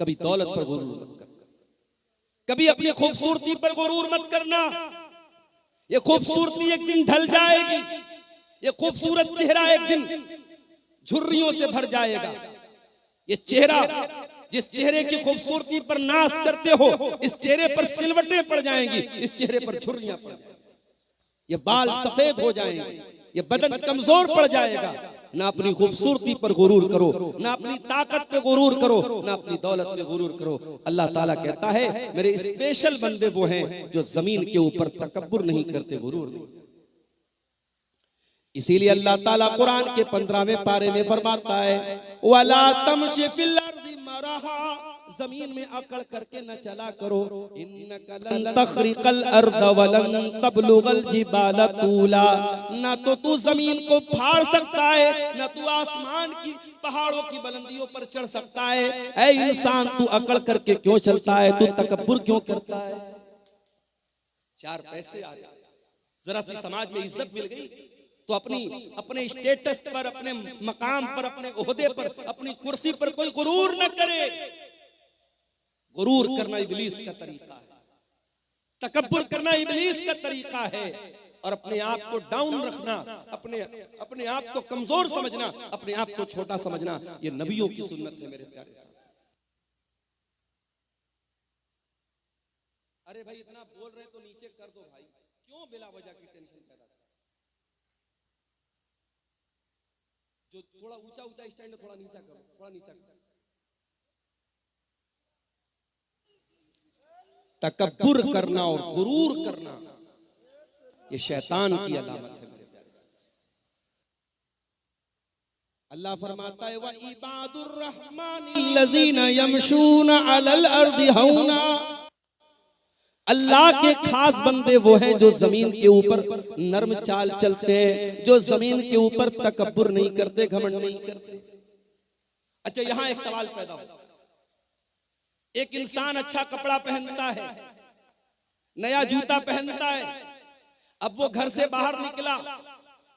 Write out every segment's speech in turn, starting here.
कभी दौलत पर गुरूर मत करना, कभी अपनी खूबसूरती पर गुरूर मत करना। ये खूबसूरती एक दिन ढल जाएगी, ये खूबसूरत चेहरा एक दिन झुर्रियों से भर जाएगा। ये चेहरा, जिस चेहरे की खूबसूरती पर नाश करते हो, इस चेहरे पर सिलवटें पड़ जाएंगी, इस चेहरे पर झुर्रियां पड़ जाएंगी, ये बाल सफेद हो जाएंगे, ये बदन कमजोर पड़ जाएगा। ना अपनी खूबसूरती पर गुरूर करो, ना अपनी ताकत पे गुरूर करो, ना अपनी दौलत पे गुरूर करो। अल्लाह ताला कहता है मेरे स्पेशल बंदे वो हैं जो जमीन के ऊपर तकब्बुर नहीं करते, गुरूर नहीं। इसीलिए अल्लाह ताला कुरान के 15वें पारे में फरमाता है वला तमशी फिल अर्दि मरहा, जमीन में अकड़ करके न चला करो। इन्नका लन तखरिकल अर्द वलन तबलुगल जिबाल तूला, ना तो तू जमीन को फाड़ सकता है, ना तू आसमान की पहाड़ों की बुलंदियों पर चढ़ सकता है। ऐ इंसान, तू अकड़ करके क्यों चलता है, तू तकब्बुर क्यों करता है? चार पैसे आ गए, जरा सी समाज में इज्जत मिल गई तो अपने स्टेटस पर, अपने मकाम पर, अपने ओहदे पर, अपनी कुर्सी पर कोई गुरूर न करे। गुरूर करना इब्लीस का तरीका है, तकब्बुर करना इब्लीस का तरीका है। और अपने आप को डाउन रखना, अपने आप को कमजोर समझना, अपने आप को छोटा समझना, ये नबियों की सुन्नत है मेरे प्यारे साथ। अरे भाई इतना बोल रहे तो नीचे कर दो भाई, क्यों बिला वजह की टेंशन पैदा? जो थोड़ा ऊंचा ऊंचा स्टैंड है थोड़ा नीचा करो, थोड़ा नीचा करो। तकब्बुर करना और गुरूर करना ये शैतान की अलामत है मेरे प्यारे साथ। अल्लाह फरमाता है व इबादुर रहमानिल्लज़ीना यमशूना अलल अर्दि हौना, अल्लाह के खास बंदे वो हैं जो जमीन के ऊपर नर्म चाल चलते हैं, जो जमीन के ऊपर तकब्बुर नहीं करते, घमंड नहीं करते। अच्छा, यहां एक सवाल पैदा होता है। एक इंसान अच्छा कपड़ा पहनता है, नया जूता पहनता है, अब वो घर से बाहर निकला,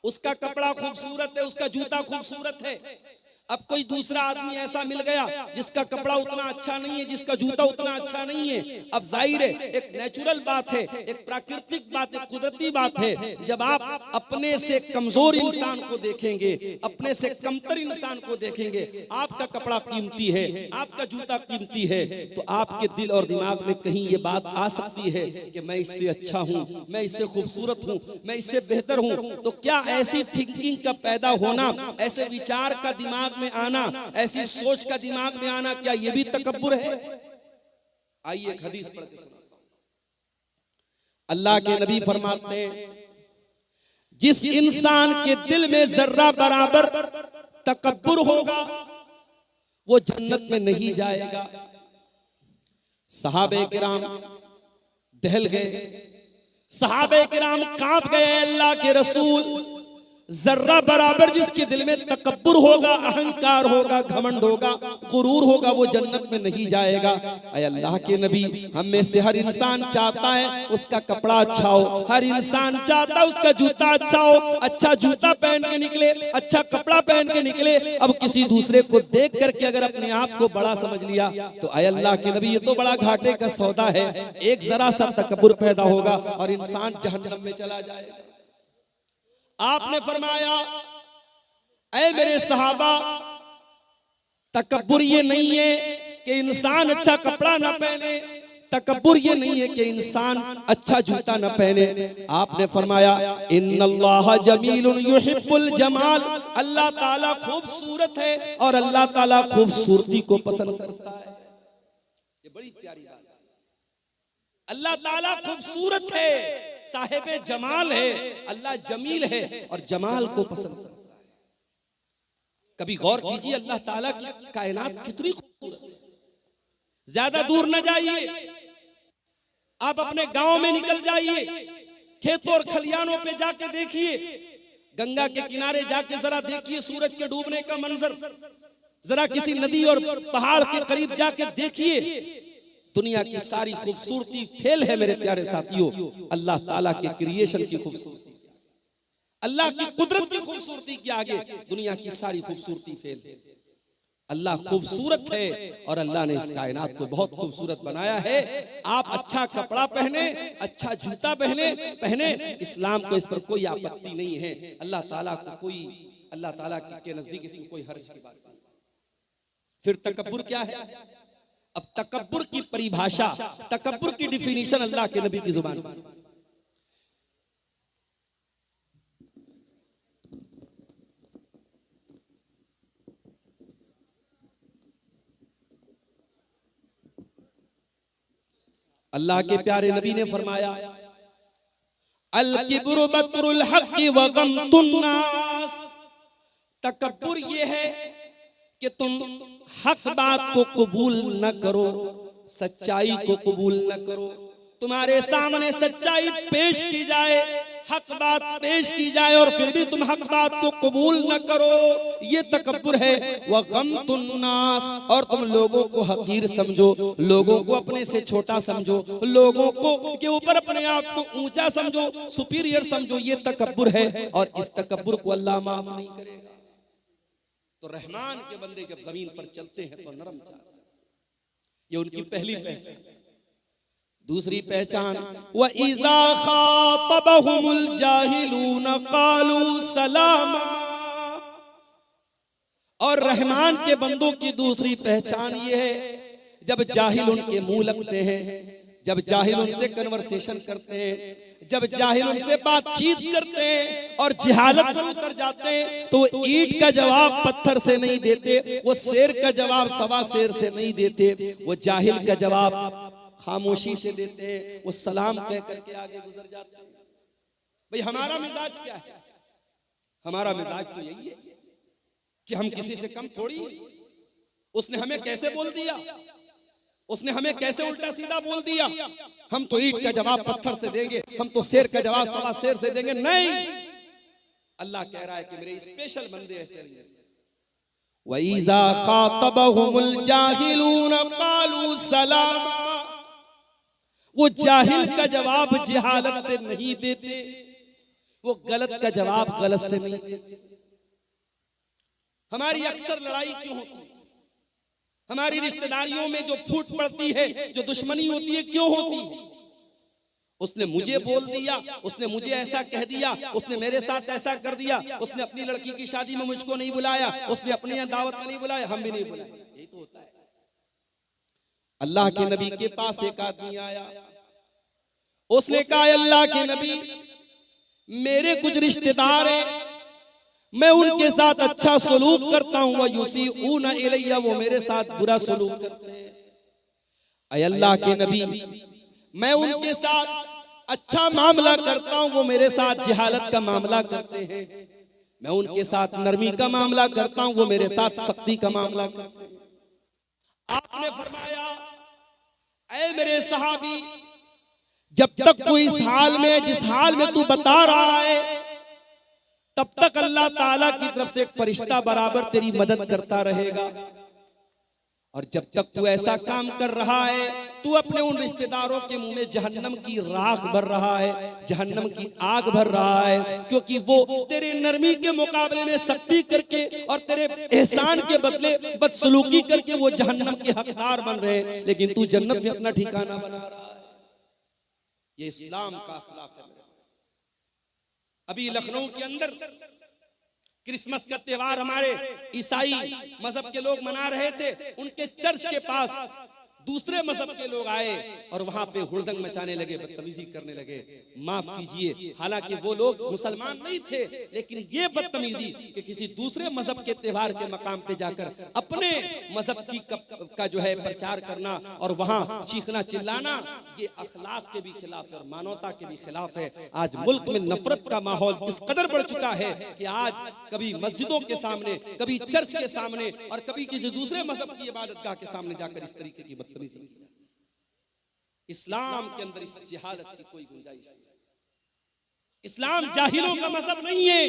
उसका कपड़ा खूबसूरत है, उसका जूता खूबसूरत है। अब कोई दूसरा आदमी ऐसा मिल गया जिसका कपड़ा उतना अच्छा नहीं है, जिसका जूता उतना अच्छा नहीं है। अब जाहिर है एक नेचुरल बात है, एक प्राकृतिक बात है, कुदरती बात है। जब आप अपने से कमजोर इंसान को देखेंगे, अपने से कमतर इंसान को देखेंगे, आपका कपड़ा कीमती है, आपका जूता कीमती है, तो आपके दिल और दिमाग में कहीं ये बात आ सकती है कि मैं इससे अच्छा हूं, मैं इससे खूबसूरत हूं, मैं इससे बेहतर हूं। तो क्या ऐसी थिंकिंग का पैदा होना, ऐसे विचार का दिमाग में आना, ऐसी सोच का दिमाग में आना, क्या यह भी तकब्बुर है? आइए एक हदीस पढ़ के सुनाता हूं। अल्लाह के नबी फरमाते हैं जिस इंसान के दिल में जर्रा बराबर तकब्बुर होगा वो जन्नत में नहीं जाएगा। सहाबे किराम दहल गए, सहाबे किराम कांप गए। अल्लाह के रसूल, जर्रा बराबर जिसके दिल में तकब्बुर होगा, अहंकार होगा, घमंड होगा, गुरूर होगा, वो जन्नत में नहीं जाएगा। ऐ अल्लाह के नबी, हम में से हर इंसान चाहता है उसका कपड़ा अच्छा हो, हर इंसान चाहता है उसका जूता अच्छा हो, अच्छा जूता पहन के निकले, अच्छा कपड़ा पहन के निकले। अब किसी दूसरे को देख करके अगर अपने आप को बड़ा समझ लिया तो ऐ अल्लाह के नबी, ये तो बड़ा घाटे का सौदा है। एक जरा सा तकब्बुर पैदा होगा और इंसान जहन्नम में चला जाएगा। आपने फरमाया ऐ मेरे सहाबा, तकब्बुर ये नहीं है कि इंसान अच्छा कपड़ा न पहने, तकब्बुर ये नहीं है कि इंसान अच्छा जूता न पहने। आपने फरमाया इन्नल्लाह जमीलुन युहिब्बुल जमाल, अल्लाह ताला खूबसूरत है और अल्लाह ताला खूबसूरती को पसंद करता है। ये बड़ी प्यारी बात है। अल्लाह ताला खूबसूरत है, साहिबे जमाल है, अल्लाह जमील है और जमाल को पसंद करता है। कभी गौर कीजिए अल्लाह ताला की कायनात कितनी खूबसूरत है। ज्यादा दूर न जाइए, आप अपने गांव में निकल जाइए, खेतों और खलियानों पे जाके देखिए, गंगा के किनारे जाके जरा देखिए सूरज के डूबने का मंजर, जरा किसी नदी और पहाड़ के करीब जाके देखिए, दुनिया की सारी खूबसूरती फेल है मेरे प्यारे साथियों अल्लाह ताला के क्रिएशन की खूबसूरती, अल्लाह की कुदरत की खूबसूरती के आगे दुनिया की सारी खूबसूरती फेल है। अल्लाह खूबसूरत है और अल्लाह ने इस कायनात को बहुत खूबसूरत बनाया है। आप अच्छा कपड़ा पहने, अच्छा जूता पहने, इस्लाम को इस पर कोई आपत्ति नहीं है। अल्लाह ताला के नजदीक इसमें कोई हर्ज की बात नहीं। फिर तकब्बुर क्या है? अब तकब्बुर की परिभाषा, तकब्बुर की डिफिनीशन अल्लाह के नबी की जुबान से। अल्लाह के प्यारे नबी ने फरमाया, अल किब्रु बत्रुल हक़्क़ि व गम्तुन नास। तकब्बुर ये है कि तुम हक बात को कबूल न करो, सच्चाई को कबूल न करो। तुम्हारे सामने सच्चाई पेश की जाए, हक बात पेश की जाए और फिर भी तुम हक बात को कबूल न करो, ये तकब्बुर है। वह गम्तुन नास, और तुम लोगों को हकीर समझो, लोगों को अपने से छोटा समझो, लोगों को के ऊपर अपने आप को ऊंचा समझो, सुपीरियर समझो, ये तकब्बुर है। और इस तकब्बुर को अल्लाह माफ नहीं करेगा। तो रहमान के बंदे जब जमीन पर चलते हैं तो नरम चलते हैं, ये उनकी पहली पहचान। दूसरी पहचान, व इज़ा खातबहुमुल जाहिलून क़ालू सलामा। और रहमान के बंदों की दूसरी पहचान ये है, जब जाहिल उनके मुंह लगते हैं, जब जाहिल उनसे कन्वर्सेशन करते हैं, जब जाहिल उनसे बातचीत करते हैं और जिहालत पर उतर जाते हैं, तो वो ईंट का जवाब पत्थर से नहीं देते, वो शेर का जवाब सवा शेर से नहीं देते, वो जाहिल का जवाब खामोशी से देते हैं, वो सलाम कह करके आगे गुजर जाते हैं। भाई हमारा मिजाज क्या है? हमारा मिजाज तो यही है कि हम किसी से कम थोड़ी। उसने हमें कैसे बोल दिया, उसने हमें कैसे उल्टा सीधा बोल दिया, हम तो ईंट का जवाब पत्थर से देंगे, हम तो शेर का जवाब सवा शेर से देंगे। नहीं, अल्लाह कह रहा है कि मेरे स्पेशल बंदे ऐसे नहीं। वइज़ा खातबहुमुल जाहिलून क़ालू सलामा। वो जाहिल का जवाब जिहालत से नहीं देते, वो गलत का जवाब गलत से नहीं देते। हमारी अक्सर लड़ाई क्यों होती है? हमारी रिश्तेदारियों में जो फूट पड़ती है, जो दुश्मनी होती है, क्यों होती है? उसने मुझे बोल दिया, उसने मुझे ऐसा कह दिया, उसने मेरे साथ ऐसा कर दिया, उसने अपनी लड़की की शादी में मुझको नहीं बुलाया, उसने अपने यहाँ दावत में नहीं बुलाया, हम भी नहीं बुलाए। यही तो होता है। अल्लाह के नबी के पास एक आदमी आया, उसने कहा, अल्लाह के नबी, मेरे कुछ रिश्तेदार हैं, मैं उनके साथ अच्छा सलूक करता हूं, वह युसीऊना इलैया, वो मेरे साथ बुरा सलूक करते हैं। ऐ अल्लाह के नबी, मैं उनके साथ अच्छा मामला करता हूं, वो मेरे साथ जिहालत का मामला करते हैं। मैं उनके साथ नरमी का मामला करता हूं, वो मेरे साथ सख्ती का मामला करते हैं। आपने फरमाया, ऐ मेरे सहाबी, जब तक तू इस हाल में, जिस हाल में तू बता रहा है, तब तक अल्लाह ताला की तरफ से एक फरिश्ता बराबर तेरी मदद करता रहेगा। और जब तक तू ऐसा काम कर रहा है, तू अपने उन रिश्तेदारों के मुंह में जहन्नम की राख भर रहा है, जहन्नम की आग भर रहा है, क्योंकि वो तेरे नरमी के मुकाबले में सख्ती करके और तेरे एहसान के बदले बदसलूकी करके वो जहन्नम के हकदार बन रहे हैं, लेकिन तू जन्नत में अपना ठिकाना बना रहा है। ये इस्लाम का अखलाक है। अभी लखनऊ के अंदर क्रिसमस का त्योहार हमारे ईसाई मजहब के लोग मना रहे थे। उनके चर्च के पास दूसरे मजहब के लोग आए और वहां पे हुड़दंग मचाने लगे, बदतमीजी करने लगे। माफ कीजिए, हालांकि वो लोग मुसलमान नहीं थे, लेकिन ये बदतमीजी कि किसी दूसरे मजहब के त्योहार के मकाम पे जाकर अपने मजहब की का जो है प्रचार करना और वहां चीखना चिल्लाना, ये अखलाक के भी खिलाफ है और मानवता के भी खिलाफ है। आज मुल्क में नफरत का माहौल इस कदर बढ़ चुका है कि आज कभी मस्जिदों के सामने, कभी चर्च के सामने और कभी किसी दूसरे मजहब की इबादतगाह के सामने जाकर इस तरीके की बदतमीजी। इस्लाम के अंदर इस जिहालत की कोई गुंजाइश नहीं। इस्लाम जाहिलों का मजहब नहीं है,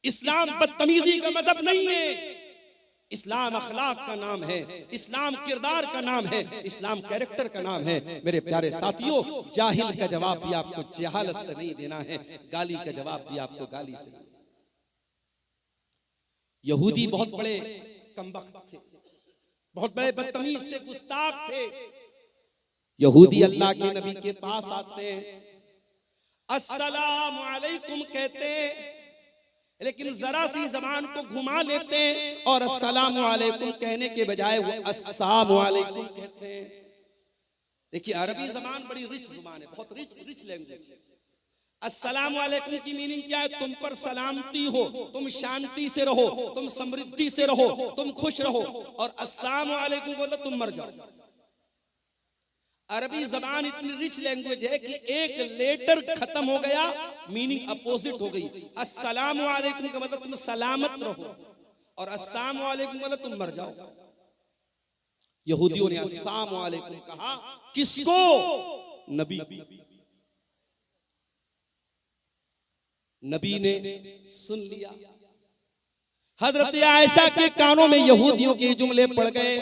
इस्लाम बदतमीजी का मजहब नहीं है। इस्लाम अखलाक का नाम है, इस्लाम किरदार का नाम है, इस्लाम कैरेक्टर का नाम है। मेरे प्यारे साथियों, जाहिल का जवाब भी आपको जहालत से नहीं देना है, गाली का जवाब भी आपको गाली से नहीं। यहूदी बहुत बड़े कमबख्त थे, बहुत बड़े बदतमीज थे, गुस्ताख थे। यहूदी अल्लाह के नबी के पास आते हैं, अस्सलाम अलैकुम कहते हैं, लेकिन जरा सी जबान को घुमा लेते हैं और अस्सलाम अलैकुम कहने के बजाय वो अस्सलाम अलैकुम कहते हैं। देखिए अरबी जबान बड़ी रिच जुबान है, बहुत रिच लैंग्वेज है। अस्सलाम वालेकुम की मीनिंग क्या है? तुम पर सलामती हो, तुम शांति से रहो, तुम समृद्धि से रहो, तुम खुश रहो। और अस्सलाम वालेकुम बोलो तुम मर जाओ। अरबी जबान इतनी रिच लैंग्वेज है कि एक लेटर खत्म हो गया, मीनिंग अपोजिट हो गई। अस्सलाम वालेकुम का मतलब तुम सलामत रहो और अस्सलाम वालेकुम मतलब तुम मर जाओ। यहूदियों ने अस्सलाम वालेकुम कहा, किसको? नबी। नबी ने सुन लिया। हजरत आयशा के कानों में यहूदियों के जुमले पड़ गए।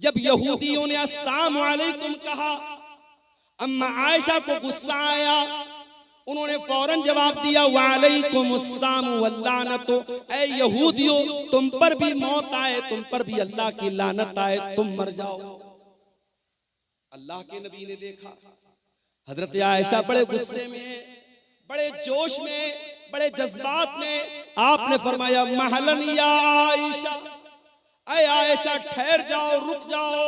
जब यहूदियों ने अस्सलाम वालेकुम कहा, अम्मा आयशा को गुस्सा आया, उन्होंने फौरन जवाब दिया, वालेकुम अस्सलाम वल्लानतो। ऐ यहूदियों, तुम पर भी मौत आए, तुम पर भी अल्लाह की लानत आए, तुम मर जाओ। अल्लाह के नबी ने देखा हजरत आयशा बड़े गुस्से में, बड़े जोश में, बड़े जज्बात में, आपने फरमाया, महलन या आयशा, ऐ आयशा ठहर जाओ, रुक जाओ।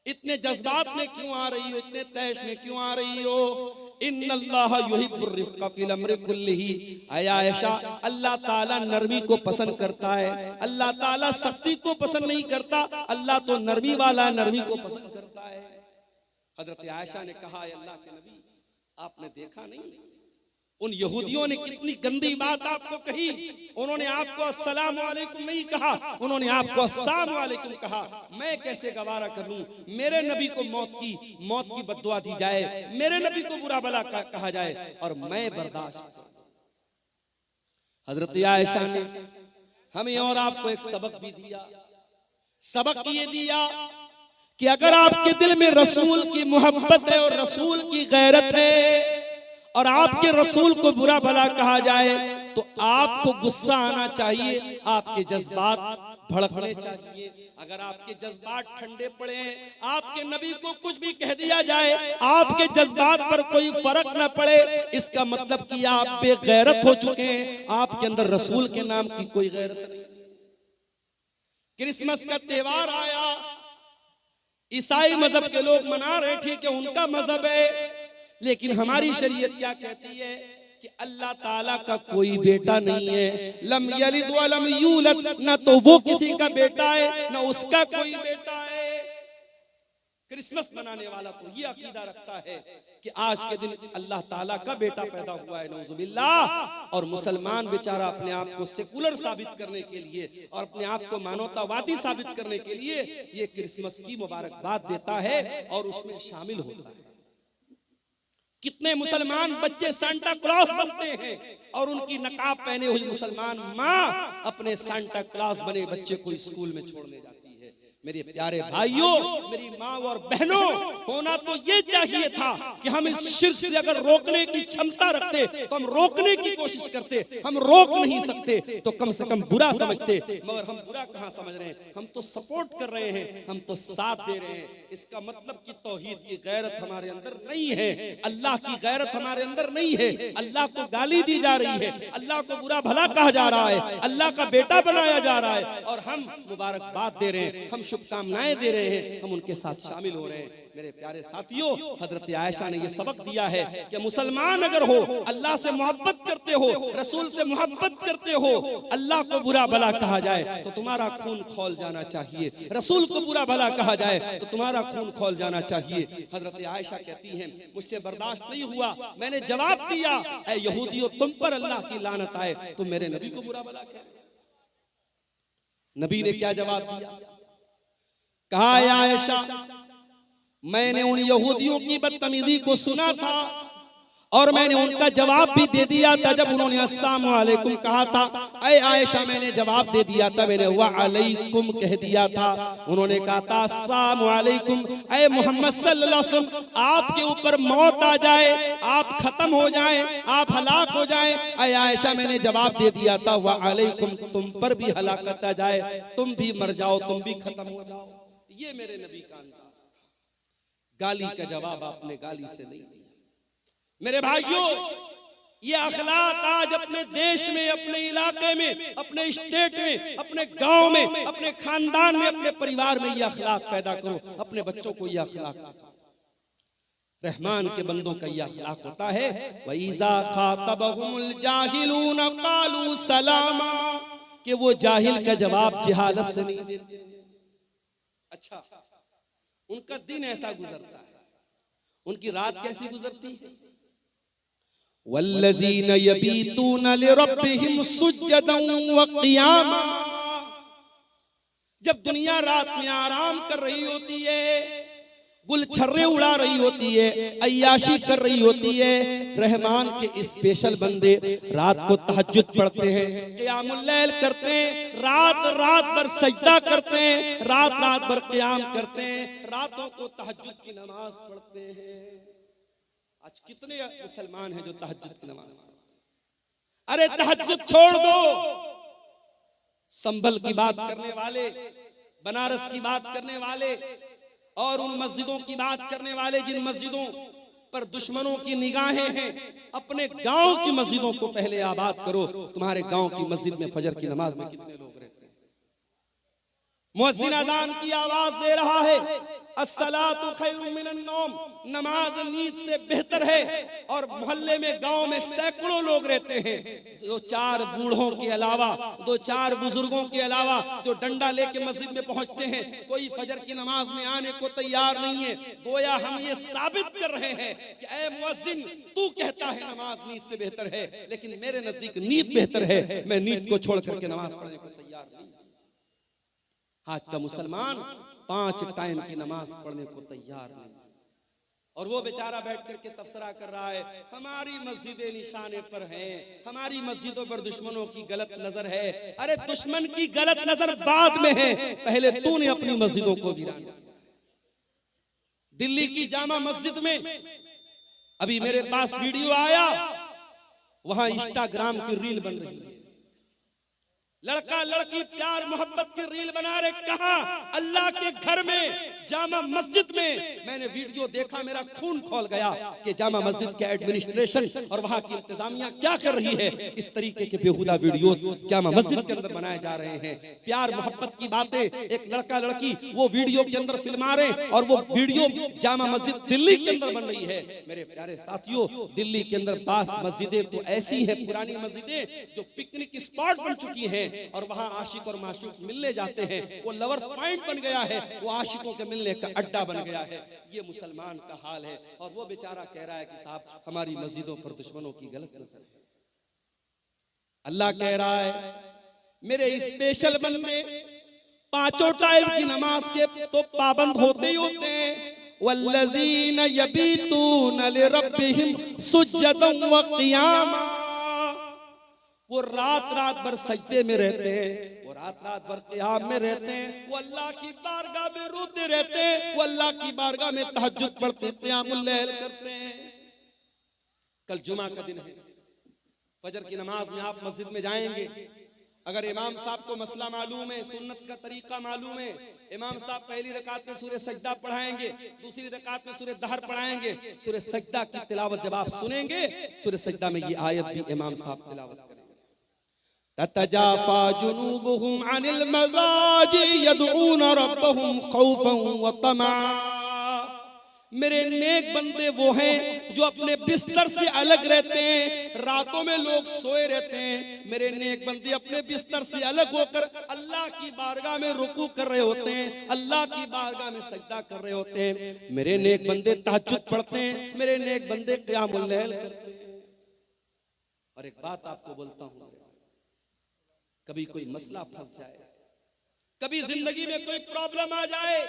इतने जज्बात में क्यों आ रही हो, इतने तैश में क्यों आ रही हो? इन्नल्लाह युहिब्बुर रिफ्क़ फ़िल अम्रि कुल्लिही। ऐ आयशा, अल्लाह ताला नरमी को पसंद करता है, अल्लाह ताला सख्ती को पसंद नहीं करता, अल्लाह तो नरमी वाला नरमी को पसंद करता है। हजरत आयशा ने कहा, अल्लाह के नबी, आपने देखा नहीं उन यहूदियों ने कितनी गंदी बात आपको कही? उन्होंने आपको अस्सलाम वालेकुम नहीं कहा, उन्होंने आपको अस्सलाम वालेकुम कहा। मैं कैसे गवारा कर लूं? मेरे नबी को मौत की बद्दुआ दी जाए, मेरे नबी को बुरा भला कहा जाए और मैं बर्दाश्त। हजरत आयशा ने हमें और आपको एक सबक भी दिया। सबक ये दिया कि अगर आपके दिल में रसूल की मोहब्बत है और रसूल की गैरत है और आपके रसूल को बुरा भला कहा जाए तो आपको गुस्सा आना चाहिए, आपके जज्बात भड़कने चाहिए। अगर आपके जज्बात ठंडे पड़े हैं, आपके नबी को कुछ भी कह दिया जाए, आपके जज्बात पर कोई फर्क न पड़े, इसका मतलब कि आप बेगैरत हो चुके हैं, आपके अंदर रसूल के नाम की कोई गैरत नहीं। क्रिसमस का त्योहार आया, ईसाई मजहब के लोग मना रहे, ठीक है उनका मजहब है, लेकिन हमारी शरीयत क्या कहती है कि अल्लाह ताला का कोई बेटा नहीं है। लम यलिद व लम यूलद, ना तो वो किसी का बेटा है ना उसका कोई बेटा है। क्रिसमस मनाने वाला तो ये अकीदा रखता है कि आज के दिन अल्लाह ताला का बेटा पैदा हुआ है, नऊजुबिल्लाह। और मुसलमान बेचारा अपने आप को सेकुलर साबित करने के लिए और अपने आप को मानवतावादी साबित करने के लिए ये क्रिसमस की मुबारकबाद देता है और उसमें शामिल होता है। कितने मुसलमान बच्चे सांता क्लॉस बनते हैं और उनकी नकाब पहने हुई मुसलमान माँ अपने सांता क्लॉस बने बच्चे को स्कूल में छोड़ने जाती है। मेरे प्यारे भाइयों, मेरी माँ और बहनों, होना तो ये चाहिए था कि हम इस शिर्क से अगर रोकने की क्षमता रखते तो हम रोकने की कोशिश करते। हम रोक नहीं सकते तो कम से कम बुरा समझते, मगर हम बुरा कहाँ समझ रहे हैं, हम तो सपोर्ट कर रहे हैं, हम तो साथ दे रहे हैं। इसका मतलब कि तौहीद की गैरत हमारे अंदर नहीं है, अल्लाह की गैरत हमारे अंदर नहीं है। अल्लाह को गाली दी जा रही है, अल्लाह को बुरा भला कहा जा रहा है, अल्लाह का बेटा बनाया जा रहा है और हम मुबारकबाद दे रहे हैं, हम शुभकामनाएं दे रहे हैं, हम उनके साथ शामिल हो रहे हैं। मेरे प्यारे साथियों, हजरत आयशा ने यह सबक दिया है कि मुसलमान अगर हो, अल्लाह से मोहब्बत करते हो, रसूल से मोहब्बत करते हो, अल्लाह को बुरा भला कहा जाए तो तुम्हारा खून खौल जाना चाहिए, रसूल को बुरा भला कहा जाए तो तुम्हारा खून खौल जाना चाहिए। हजरत आयशा कहती हैं, मुझसे बर्दाश्त नहीं हुआ, मैंने जवाब दिया, ऐ यहूदियों, तुम पर अल्लाह की लानत आए, तुम मेरे नबी को बुरा भला कह रहे हो। नबी ने क्या जवाब दिया? कहा, आयशा, मैंने उन यहूदियों की बदतमीजी को सुना था और मैंने उनका जवाब भी दे दिया था जब उन्होंने अस्सलाम वालेकुम कहा था। ऐ आयशा, मैंने जवाब दे दिया था, मैंने वालेकुम कह दिया था। उन्होंने कहा था अस्सलाम वालेकुम, ऐ मोहम्मद सल्लल्लाहु अलैहि वसल्लम, आपके ऊपर मौत आ जाए, आप खत्म हो जाएं, आप हलाक हो जाएं। ऐ आयशा, मैंने जवाब दे दिया था वालेकुम, तुम पर भी हलाकत आ जाए, तुम भी मर जाओ, तुम भी खत्म हो जाओ। ये मेरे नबी का अंदाज था। गाली का जवाब आपने गाली से नहीं दिया। मेरे भाइयों, ये अखलाक आज अपने देश में, अपने इलाके में, अपने स्टेट में, अपने गांव में, अपने खानदान में, अपने परिवार में ये अखलाक पैदा करो। अपने बच्चों को ये अखलाक सिखाओ। रहमान के बंदों का ये अखलाक होता है, वइज़ा खातबहुमुल जाहिलून क़ालू सलामा, कि वो जाहिल का जवाब जहालत से नहीं देते। अच्छा, उनका दिन ऐसा गुजरता है, उनकी रात कैसी गुजरती है? वल्लज़ीन यबीतून लिरब्बिहिम सुज्जदन व क़ियामा, जब दुनिया रात में आराम कर रही होती है, गुलछर्रे उड़ा रही होती है, अय्याशी कर रही होती है, रहमान के स्पेशल बंदे रात को तहज्जुद पढ़ते हैं, क़ियामुल लैल करते हैं, रात रात भर सजदा करते हैं, रात रात भर क़ियाम करते हैं, रातों को तहज्जुद की नमाज पढ़ते हैं। आज कितने मुसलमान हैं जो तहज्जुद की नमाज पढ़ते हैं? अरे तहज्जुद छोड़ दो। संभल की बात करने वाले, बनारस की बात करने वाले और उन मस्जिदों की बात करने वाले जिन मस्जिदों पर दुश्मनों की निगाहें हैं, अपने गांव की मस्जिदों को पहले आबाद करो। तुम्हारे गांव की मस्जिद में फजर की नमाज में कितने लोग रहते हैं? मुअज्जिन अज़ान की आवाज दे रहा है, अस्सलातु खैरुम मिनन नौम, नमाज नींद से बेहतर है। और मोहल्ले में, गांव में सैकड़ों लोग रहते हैं, दो चार बूढ़ों के अलावा, दो चार बुजुर्गों के अलावा, जो डंडा लेके मस्जिद में पहुंचते हैं, कोई फजर की नमाज में आने को तैयार नहीं है। गोया हम ये साबित कर रहे हैं कि ऐ मुअज्जिन, तू कहता है नमाज नींद से बेहतर है, लेकिन मेरे नजदीक नींद बेहतर है, मैं नींद को छोड़ करके नमाज पढ़ने को तैयार नहीं। आज का मुसलमान 5 टाइम की नमाज पढ़ने को तैयार नहीं, और वो बेचारा बैठ करके तबसरा कर रहा है, हमारी मस्जिदें निशाने पर हैं, हमारी मस्जिदों पर दुश्मनों की गलत नजर है। अरे दुश्मन की गलत नजर बाद में है, पहले तूने अपनी मस्जिदों को वीरान। दिल्ली की जामा मस्जिद में अभी मेरे पास वीडियो आया, वहां इंस्टाग्राम की रील बन रही है, लड़का लड़की प्यार मोहब्बत की रील बना रहे। कहा? अल्लाह के घर में, जामा मस्जिद में। मैंने वीडियो देखा, मेरा खून खौल गया कि जामा मस्जिद के एडमिनिस्ट्रेशन और वहां की इंतजामिया क्या कर रही है। इस तरीके के बेहुदा वीडियोस जामा मस्जिद के अंदर बनाए जा रहे हैं। प्यार मोहब्बत की बातें एक लड़का लड़की वो वीडियो के अंदर फिल्मा रहे, और वो वीडियो जामा मस्जिद दिल्ली के अंदर बन रही है। मेरे प्यारे साथियों, दिल्ली के अंदर 5 मस्जिदें तो ऐसी है, पुरानी मस्जिदें, जो पिकनिक स्पॉट बन चुकी हैं, और वहां आशिक और माशूक मिलने जाते हैं। वो लवर्स पॉइंट बन गया है, वो आशिकों के मिलने का अड्डा बन गया है। ये मुसलमान का हाल है, और वो बेचारा कह रहा है कि साहब हमारी मस्जिदों पर दुश्मनों की गलत नजर है। अल्लाह कह रहा है, मेरे स्पेशल बंदे 5 टाइम की नमाज के तो पाबंद होते ही होते हैं। वल्लज़ीन यबीतून लिरब्बिहिम सुज्जदन व क़ियामा, वो रात रात भर सजदे में रहते हैं, वो रात रात भर क़ियाम में रहते हैं, वो अल्लाह की बारगाह में रोते रहते हैं, वो अल्लाह की बारगाह में तहज्जुद पढ़ते हैं, क़ियामुल लैल करते हैं। कल जुमा का दिन है, फजर की नमाज में आप मस्जिद में जाएंगे, अगर इमाम साहब को मसला मालूम है, सुन्नत का तरीका मालूम है, इमाम साहब पहली रकात में सूरह सजदा पढ़ाएंगे, दूसरी रकात में सूरह दहर पढ़ाएंगे। सूरह सजदा की तिलावत जब आप सुनेंगे, सूरह सजदा में ये आयत भी इमाम साहब तिलावत करेंगे, ततजाफा जुनूबुहुम अनिल मज़ाजी यदऊन रब्बहुम खौफन व तमा। मेरे नेक बंदे वो हैं जो अपने बिस्तर से अलग रहते हैं, रातों में लोग सोए रहते हैं। मेरे नेक बंदे अपने बिस्तर से अलग होकर अल्लाह की बारगाह में रुकू कर रहे होते हैं, अल्लाह की बारगाह में सजदा कर रहे होते हैं। मेरे नेक बंदे तहज्जुद पढ़ते हैं, मेरे नेक बंदे क़ियामुल लैल करते हैं। और एक बात आपको बोलता हूं, कभी कोई मसला फंस जाए, कभी जिंदगी में कोई प्रॉब्लम आ जाए,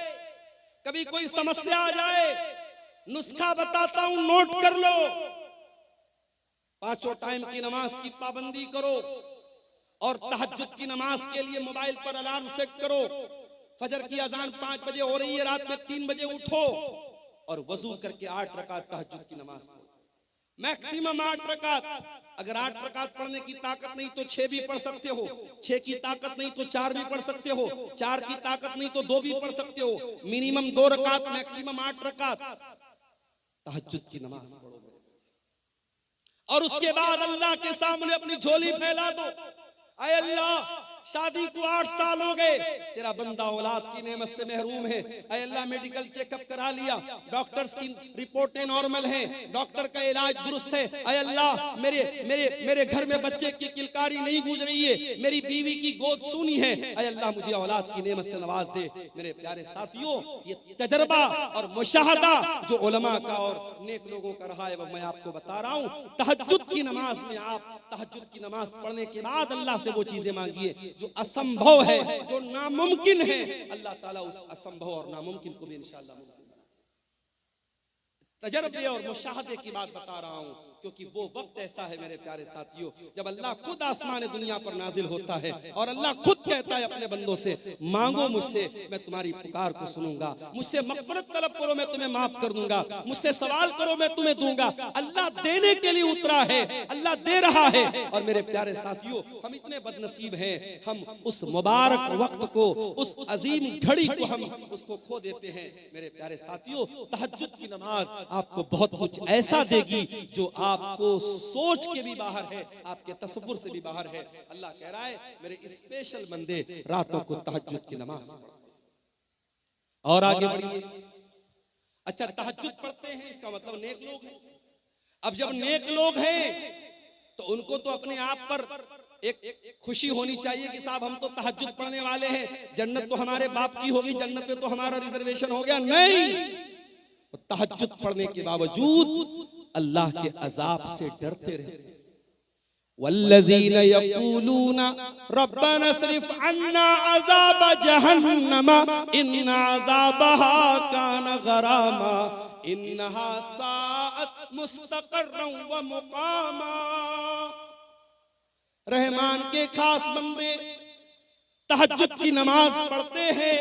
कभी कोई समस्या आ जाए, नुस्खा बताता हूं, नोट कर लो। पांचों टाइम की नमाज की पाबंदी करो और तहज्जुद की नमाज के लिए मोबाइल पर अलार्म सेट करो। फजर की अजान 5 बजे हो रही है, रात में 3 बजे उठो और वजू करके 8 रकात तहज्जुद की नमाज पढ़ो, मैक्सिमम 8 रकात। अगर 8 रकात पढ़ने की ताकत नहीं तो 6 भी पढ़ सकते हो, 6 की ताकत नहीं तो 4 भी पढ़ सकते हो, 4 की ताकत नहीं तो 2 भी पढ़ सकते हो। मिनिमम 2 रकात, मैक्सिमम 8 रकात तहज्जुद की नमाज पढ़ो और उसके बाद अल्लाह के सामने अपनी झोली फैला दो। आए अल्लाह, शादी को 8 साल हो गए, तेरा बंदा औलाद की नेमत से महरूम है। आए अल्लाह, मेडिकल चेकअप करा लिया, डॉक्टर्स की रिपोर्टें नॉर्मल हैं, डॉक्टर का इलाज दुरुस्त है। आए अल्लाह, मेरे मेरे मेरे घर में बच्चे की किलकारी नहीं गूंज रही है, मेरी बीवी की गोद सूनी है। आए अल्लाह, मुझे औलाद की नेमत से नवाज दे। मेरे प्यारे साथियों, ये तजर्बा और मुशाहदा जो उलमा का और नेक लोगों का रहा है, वो मैं आपको बता रहा हूँ। तहज्जुद की नमाज में आप तहज्जुद की नमाज पढ़ने के बाद अल्लाह से वो चीजें मांगिए जो असंभव है, जो नामुमकिन है। अल्लाह ताला उस असंभव और नामुमकिन को भी इंशाअल्लाह मुमकिन बना देगा। तजर्बे और मुशाहदे की बात बता रहा हूं क्योंकि वो वक्त ऐसा है मेरे प्यारे साथियों, जब अल्लाह खुद आसमान दुनिया पर नाजिल होता है और अल्लाह खुद कहता है अपने बंदों से, मांगो मुझसे, मैं तुम्हारी पुकार को सुनूंगा, मुझसे मग़फ़िरत तलब करो, मैं तुम्हें माफ कर दूंगा, मुझसे सवाल करो, मैं तुम्हें दूंगा। अल्लाह देने के लिए उतरा है, अल्लाह दे रहा है। और मेरे प्यारे साथियों, हम इतने बदनसीब हैं, हम उस मुबारक वक्त को, उस अजीम घड़ी को हम उसको खो देते हैं। मेरे प्यारे साथियों, तहज्जुद की नमाज आपको बहुत कुछ ऐसा देगी जो आपको सोच के भी बाहर है, आपके तसव्वुर से भी बाहर है। अल्लाह कह रहा है, मेरे स्पेशल बंदे रातों को तहज्जुद की नमाज और आगे बढ़िए। अच्छा, तहज्जुद पढ़ते हैं इसका मतलब नेक लोग हैं। अब जब नेक लोग हैं तो उनको तो अपने आप पर एक खुशी होनी चाहिए कि साहब हम तो तहज्जुद पढ़ने वाले हैं, जन्नत तो हमारे बाप की होगी, जन्नत पे तो हमारा रिजर्वेशन हो गया। नहीं, तहज्जुद पढ़ने के बावजूद अल्लाह के अजाब से डरते रहे। वल्लज़ीना यक़ूलूना रब्बना अस्रिफ अन्ना अज़ाब जहन्नम इन्ना अज़ाबहा कान गरामा इन्नहा साअत मुस्तक़र्रन व मुक़ामा। रहमान के खास बंदे तहज्जुद की नमाज पढ़ते हैं,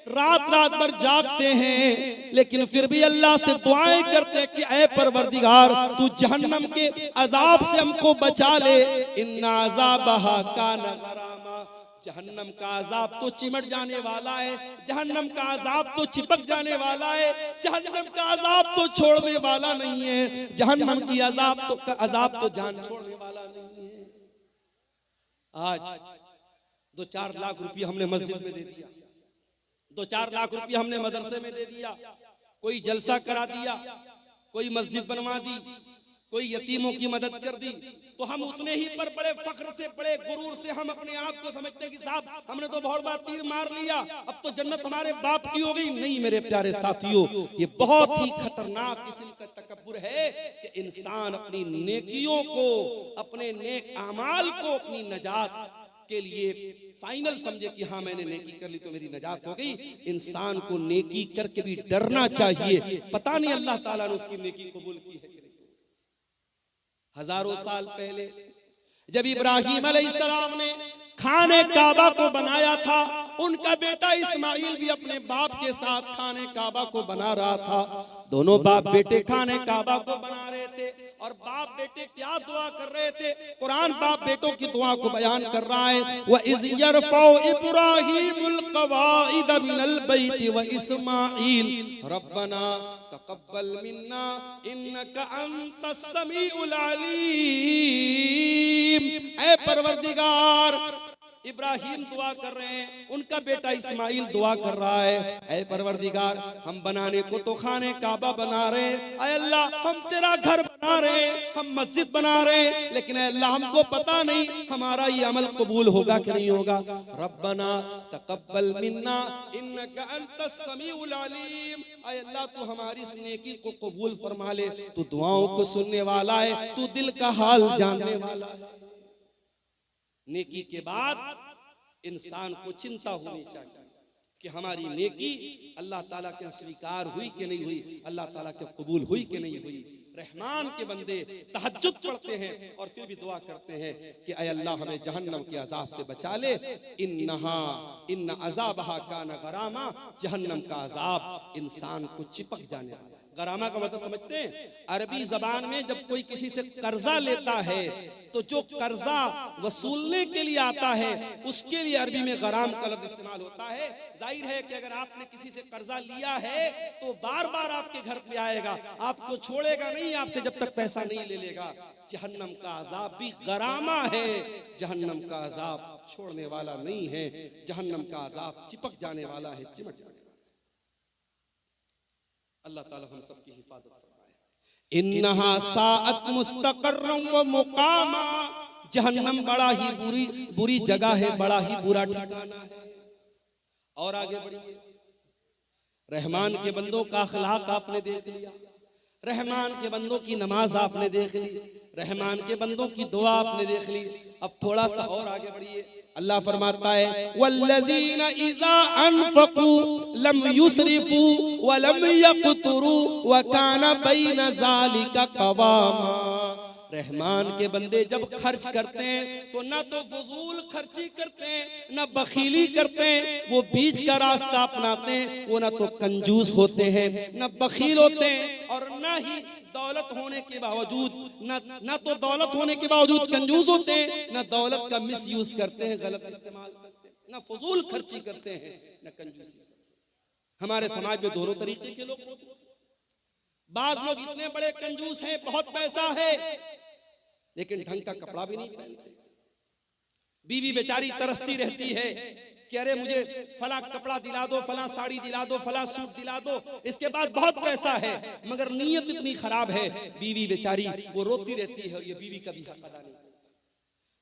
रात रात भर जागते हैं, लेकिन फिर भी अल्लाह से दुआएं करते हैं कि ऐ परवरदिगार, तू जहन्नम के अजाब से हमको बचा ले। इन्ना अज़ाबहा काना गरामा, जहन्नम का अजाब तो चिमट जाने वाला है, जहन्नम का अजाब तो चिपक जाने वाला है, जहन्नम का अजाब तो छोड़ने वाला नहीं है, जहन्नम की अजाब तो जान छोड़ने वाला नहीं है। आज 2-4 लाख रुपया हमने मस्जिद में दे दिया, 2-4 लाख रुपया हमने मदरसे में दे दिया, कोई जलसा करा दिया, कोई मस्जिद बनवा दी, कोई यतीमों की मदद कर दी, तो हम उतने ही पर बड़े फख्र से, बड़े गुरूर से हम अपने आप को समझते हैं कि साहब हमने तो बहुत बार तीर मार लिया, अब तो जन्नत हमारे बाप की हो गई। नहीं मेरे प्यारे साथियों, ये बहुत ही खतरनाक किस्म का तकब्बुर है कि इंसान अपनी नेकियों को, अपने नेक अमाल को अपनी नजात के लिए फाइनल समझे कि हाँ मैंने नेकी कर ली तो मेरी नजात हो गई। इंसान को नेकी करके भी डरना चाहिए, पता नहीं अल्लाह ताला ने उसकी नेकी कबूल की है। हजारों साल पहले जब इब्राहिम अलैहिस्सलाम ने खाने काबा को बनाया था, उनका बेटा इस्माइल भी अपने बाप के साथ खाने काबा को बना रहा था। दोनों बाप बेटे खाने काबा को बना रहे थे और बाप बेटे क्या दुआ कर रहे थे, कुरान बाप बेटों की दुआ को बयान कर रहा है। व इज़ यरफ़उ इब्राहीमुल क़वाइद मिनल बैति व इस्माइल रब्बना तक़ब्बल मिन्ना इन्नका अंतस समीउल अलीम। ऐ परवरदिगार, इब्राहिम दुआ कर रहे हैं, उनका बेटा इस्माइल दुआ कर रहा है, ऐ परवरदिगार हम बनाने को तो खाने काबा बना रहे हैं, ऐ अल्लाह हम तेरा घर बना रहे हैं, हम मस्जिद बना रहे हैं, लेकिन ऐ अल्लाह हमको पता नहीं हमारा ये अमल कबूल होगा कि नहीं होगा। रब्बना तक़ब्बल मिन्ना इन्नका अंतस समीउल अलीम, ऐ अल्लाह तू हमारी इस नेकी को कबूल फरमा ले, तू दुआओं को सुनने वाला है, तू दिल का हाल जानने वाला है। नेकी के बाद इंसान को चिंता होनी चाहिए कि हमारी नेकी अल्लाह ताला के स्वीकार हुई कि नहीं हुई, अल्लाह ताला के कबूल हुई कि नहीं हुई। रहमान के बंदे तहज्जुद पढ़ते हैं और फिर भी दुआ करते हैं कि ऐ अल्लाह हमें जहन्नम के अजाब से बचा ले। इन्न अज़ाबहा काना गरामा, जहन्नम का अजाब इंसान को चिपक जाने वाला। गरामा का मतलब समझते हैं? अरबी जबान में जब कोई किसी से कर्जा लेता है तो जो कर्जा वसूलने के लिए आता है उसके लिए अरबी में गराम का लफ्ज इस्तेमाल होता है। जाहिर है कि अगर आपने किसी से कर्जा लिया है तो बार बार आपके घर पे आएगा, आपको छोड़ेगा नहीं आपसे जब तक पैसा नहीं ले लेगा। जहन्नम का अजाब भी गरामा है, जहन्नम का अजाब छोड़ने वाला नहीं है, जहन्नम का अजाब चिपक जाने वाला है, चिमट जाने वाला। अल्लाह ताला हम सबकी हिफाजत फरमाए। इन्नहा साअत मुस्तक़र्रन व मुक़ामा, जहन्नम बड़ा ही बुरी जगह है, बड़ा ही बुरा ठिकाना है। और आगे बढ़िए, रहमान के बंदों का अखलाक आपने देख लिया, रहमान के बंदों की नमाज आपने देख ली, रहमान के बंदों की दुआ आपने देख ली। अब थोड़ा सा और आगे बढ़िए, अल्लाह फरमाता है वल्लज़ीना इज़ा अनफ़क़ू लम युसरिफ़ू व लम यक़तुरू व काना बैन ज़ालिका क़वामा। रहमान के बंदे जब खर्च करते हैं तो ना तो फजूल खर्ची करते हैं, ना बखीली करते हैं, वो बीच का रास्ता अपनाते हैं। वो ना तो कंजूस होते हैं, ना बखील होते हैं, और ना ही दौलत होने के बावजूद ना तो दौलत होने के बावजूद कंजूस होते हैं, ना दौलत का मिसयूज करते हैं, गलत इस्तेमाल करते हैं, ना फजूल खर्ची करते हैं, ना कंजूसी। हमारे समाज में दोनों तरीके के लोग होते हैं। बाज लोग इतने बड़े कंजूस हैं, बहुत पैसा है, लेकिन ढंग का कपड़ा भी नहीं पहनते। बीवी बेचारी तरसती रहती है कि अरे मुझे फला कपड़ा दिला दो, फला साड़ी दिला दो, फला सूट दिला दो, इसके बाद बहुत पैसा है, मगर नीयत इतनी खराब है, बीवी बेचारी वो रोती रहती है और ये बीवी का भी हक अदा नहीं करता।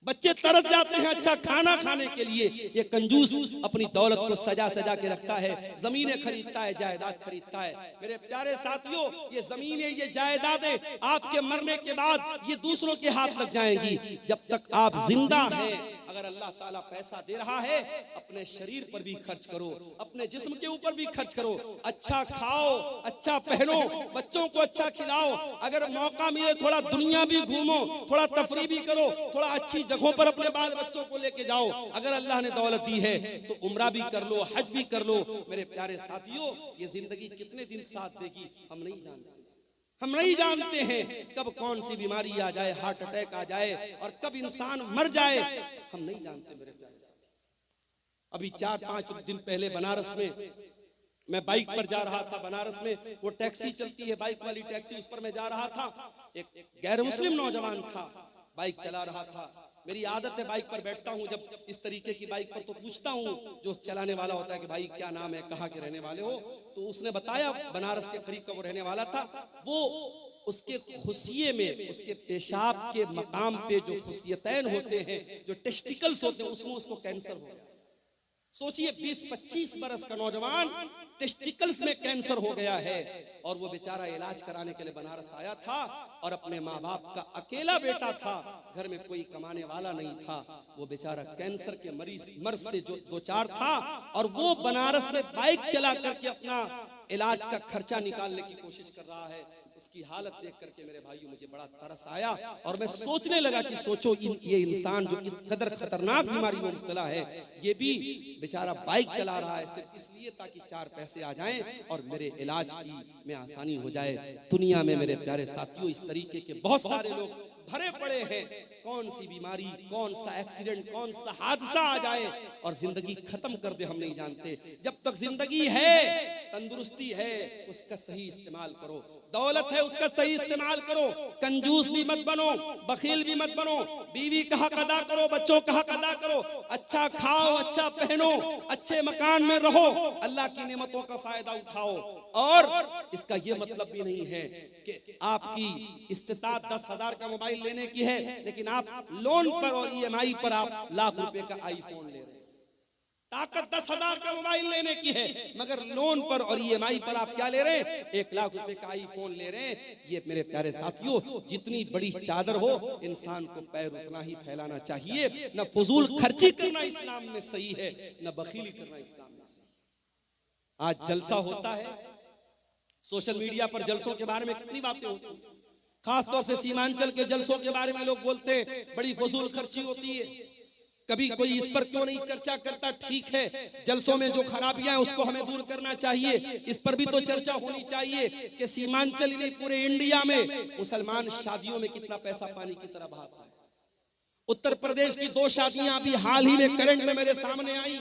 बच्चे तरस जाते हैं अच्छा खाना खाने के लिए, ये कंजूस अपनी दौलत को सजा सजा के रखता है, जमीनें खरीदता है, जायदाद खरीदता है। मेरे प्यारे साथियों, ये जमीनें, ये जायदादें आपके मरने के बाद ये दूसरों के हाथ लग जाएंगी। जब तक आप जिंदा हैं, अगर अल्लाह ताला पैसा दे रहा है, अपने शरीर पर भी खर्च करो, अपने जिस्म के ऊपर भी खर्च करो, अच्छा खाओ, अच्छा पहनो, बच्चों को अच्छा खिलाओ, अगर मौका मिले थोड़ा दुनिया भी घूमो, थोड़ा तफरी भी करो, थोड़ा अच्छी जगहों पर अपने बाल बच्चों को लेके जाओ। अगर अल्लाह ने दौलत दी है तो उम्रा भी कर लो, हज भी कर लो। मेरे प्यारे साथियों, ये जिंदगी कितने दिन साथ देगी हम नहीं जानते। हम नहीं जानते हैं कब कौन सी बीमारी आ जाए, हार्ट अटैक आ जाए, और कब इंसान मर जाए, हम नहीं जानते। मेरे प्यारे साथी, अभी 4-5 दिन पहले बनारस में मैं बाइक पर जा रहा था। बनारस में वो टैक्सी चलती है, बाइक वाली टैक्सी, उस पर मैं जा रहा था। एक गैर मुस्लिम नौजवान था, बाइक चला रहा था। मेरी आदत है बाइक पर बैठता हूँ जब इस तरीके की बाइक पर, तो पूछता हूँ जो चलाने वाला होता है कि भाई क्या नाम है, कहाँ के रहने वाले हो। तो उसने बताया बनारस के करीब का वो रहने वाला था। वो उसके खुशिये में, उसके पेशाब के मकाम पे जो खुशियतैन होते हैं, जो टेस्टिकल्स होते हैं, उसमें उसको कैंसर हो गया। सोचिए 20-25 बरस का नौजवान, टेस्टिकल्स में कैंसर हो गया है, और वो बेचारा इलाज कराने के लिए बनारस आया था, और अपने माँ बाप का अकेला बेटा था, घर में कोई कमाने वाला नहीं था। वो बेचारा कैंसर के मर्ज से जो 2-4 था, और वो बनारस में बाइक चला करके अपना इलाज का खर्चा निकालने की कोशिश कर रहा है। उसकी हालत देख करके मेरे भाइयों मुझे बड़ा तरस आया, और मैं सोचने लगा कि सोचो ये इंसान जो इस कदर खतरनाक बीमारी में मुब्तला है, ये भी बेचारा बाइक चला रहा है सिर्फ इसलिए ताकि 4 पैसे आ जाएं और मेरे इलाज की में आसानी हो जाए। दुनिया में मेरे प्यारे साथियों इस तरीके के बहुत सारे लोग भरे पड़े हैं। कौन सी बीमारी, कौन सा एक्सीडेंट, कौन सा हादसा आ जाए और जिंदगी खत्म कर दे, हम नहीं जानते। जब तक जिंदगी है, तंदुरुस्ती है, उसका सही इस्तेमाल करो। दौलत है, उसका सही इस्तेमाल करो। कंजूस भी मत बनो, बखील भी मत बनो। बीवी का हक अदा करो, बच्चों का हक अदा करो। अच्छा खाओ, अच्छा पहनो, अच्छे मकान में रहो, अल्लाह की नेमतों का फायदा उठाओ। और इसका ये मतलब भी नहीं है कि आपकी इस्तिताअत 10,000 का मोबाइल लेने की है, लेकिन आप लोन पर और EMI पर आप लाख रुपए का आईफोन ले रहे हैं। ताकत 10,000 का मोबाइल लेने की है, मगर लोन पर और EMI पर आप क्या ले रहे हैं? 1 लाख रुपए का आईफोन ले रहे हैं। ये मेरे प्यारे साथियों, जितनी बड़ी चादर हो, इंसान को पैर उतना ही फैलाना चाहिए। न फजूल खर्ची करना इस्लाम में सही है, न बखीली करना इस्लाम में सही है। आज जलसा होता है, सोशल मीडिया पर जलसों के बारे में कितनी बातें होती हैं। खासतौर से सीमांचल के जलसों के बारे में लोग बोलते हैं बड़ी फजूल खर्ची होती है, कभी कोई इस पर क्यों नहीं चर्चा करता। ठीक है, जलसों में जो खराबियां हैं उसको हमें दूर करना चाहिए, इस पर भी तो चर्चा होनी चाहिए कि सीमांचल ही नहीं पूरे इंडिया में मुसलमान शादियों में कितना पैसा पानी की तरह बहाता है। उत्तर प्रदेश की 2 शादियां अभी हाल ही में करंट में मेरे सामने आई।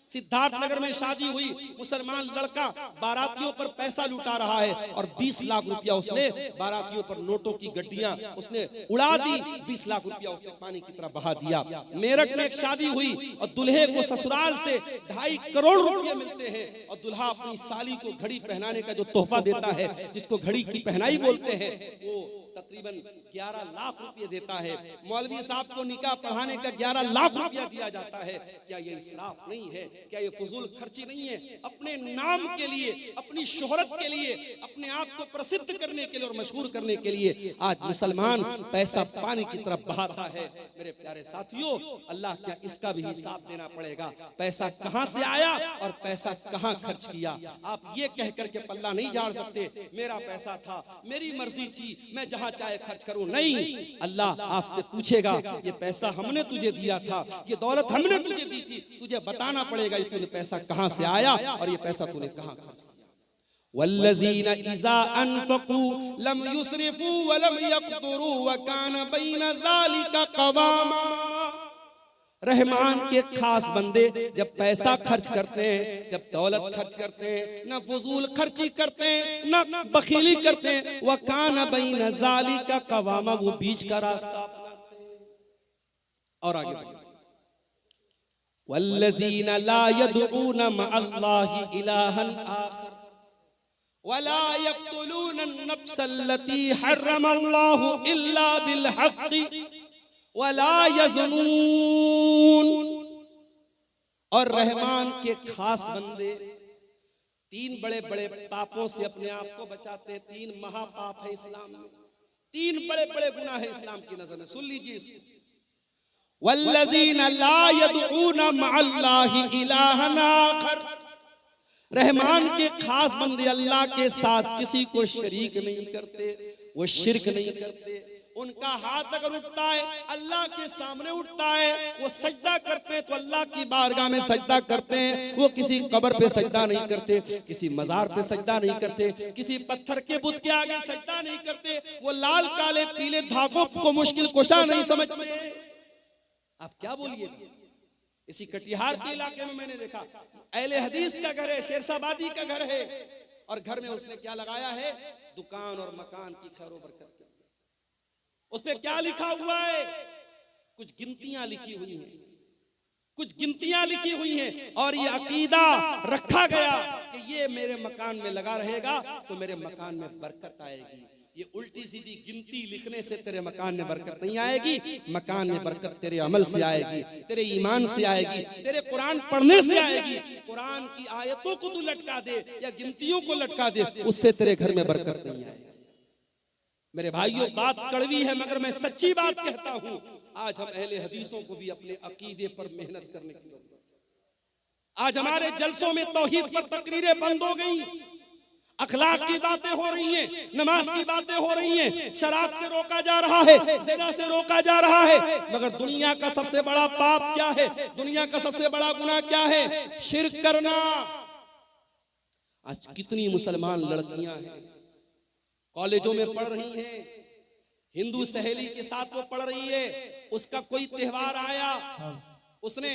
सिद्धार्थनगर में शादी हुई, मुसलमान लड़का बारातियों पर पैसा लुटा रहा है और 20 लाख रुपया उसने बारातियों पर नोटों की गड्डियां उसने उड़ा दी, 20 लाख रुपया उसने पानी की तरह बहा दिया। मेरठ में एक शादी हुई और दुल्हे को ससुराल से 2.5 करोड़ रुपए मिलते हैं और दुल्हा अपनी साली को घड़ी पहनाने का जो तोहफा देता है, जिसको घड़ी की पहनाई बोलते हैं, वो तकरीबन 11 लाख रुपए देता है। मौलवी साहब को निकाह पढ़ाने का 11 लाख रुपया दिया जाता है। क्या ये इसराफ नहीं है? क्या ये फजूल खर्ची नहीं है? अपने नाम के लिए, अपनी शोहरत के लिए, अपने आप को प्रसिद्ध करने के लिए और मशहूर करने के लिए आज मुसलमान पैसा पानी की तरफ बहाता है। मेरे प्यारे साथियों, अल्लाह क्या इसका भी हिसाब देना पड़ेगा। पैसा कहां से आया और पैसा कहां खर्च किया। आप ये कह करके पल्ला नहीं झाड़ सकते मेरा पैसा था, मेरी मर्जी थी, मैं जहां चाहे खर्च करूं। नहीं, अल्लाह आपसे पूछेगा ये पैसा हमने तुझे दिया था, ये दौलत हमने तुझे दी थी, तुझे बताना पड़ेगा ये तूने पैसा कहां से आया और ये पैसा तूने कहां खर्च किया। वल्लज़ीना इज़ा अनफ़क़ू लम युस्रिफ़ू व लम यक़्तुरू व कान बैन ज़ालिका क़वामा। रहमान के खास बंदे जब पैसा खर्च करते हैं, जब दौलत खर्च करते हैं, न फजूल खर्ची करते हैं, न बखीली करते हैं, व कान बैन ज़ालिका क़वामा, वो बीच का रास्ता अपनाते हैं। और आगे वल्लज़ीना ला यदऊन मअल्लाहि इलाहन आखर वला यक़्तुलून अन-नफ्सल्लती हर्रमल्लाहु इल्ला बिल हक़्क़ि वला यज़नून। और रहमान के खास बंदे 3 बड़े बड़े पापों से अपने आप को बचाते हैं। 3 महापाप है इस्लाम में, 3 बड़े बड़े गुनाह है इस्लाम की नजर में। सुन लीजिए इसको। वल्लज़ीना ला यदऊन मअल्लाहि इलाहन आखर, रहमान के खास बंदे अल्लाह के साथ किसी को शरीक नहीं करते, वो शिर्क नहीं करते। उनका हाथ अगर उठता है अल्लाह के सामने उठता है, वो सजदा करते हैं तो अल्लाह की बारगाह में सजदा करते हैं। वो किसी कब्र पे सजदा नहीं करते, किसी मजार पे सजदा नहीं करते, किसी पत्थर के बुत के आगे सजदा नहीं करते। वो लाल काले पीले धागों को मुश्किल कुशा नहीं समझते। आप क्या बोलिए, इसी कटिहार के इलाके में मैंने देखा अहले हदीस का घर है, शेरशाबादी का घर है, और घर में उसने क्या लगाया है, दुकान और मकान की खैरो बरकत। उस पे क्या लिखा हुआ है, कुछ गिनतियां लिखी हुई हैं, कुछ गिनतियां लिखी हुई हैं, और ये अकीदा रखा गया कि ये मेरे मकान में लगा रहेगा तो मेरे मकान में बरकत आएगी। ये उल्टी सीधी गिनती लिखने से तेरे मकान में बरकत नहीं आएगी। मकान में बरकत तेरे अमल से आएगी, तेरे ईमान से आएगी, तेरे कुरान पढ़ने से आएगी। कुरान की आयतों को तू लटका दे या गिनतियों को लटका दे, उससे तेरे घर में बरकत नहीं आएगी। मेरे भाइयों, बात कड़वी है मगर मैं सच्ची बात कहता हूं। आज हम अहले हदीसों को भी अपने अकीदे पर मेहनत करने की जरूरत है। आज हमारे जलसों में तौहीद पर तकरीरें बंद हो गई, अखलाक की बातें हो रही हैं, नमाज की बातें हो रही हैं, शराब से रोका जा रहा है, ज़िना से रोका जा रहा है। मगर दुनिया का सबसे बड़ा पाप क्या है, दुनिया का सबसे बड़ा गुनाह क्या है, शिर्क करना। आज कितनी मुसलमान लड़कियां हैं कॉलेजों में पढ़ रही हैं, हिंदू सहेली के साथ वो पढ़ रही है, उसका कोई त्योहार आया, उसने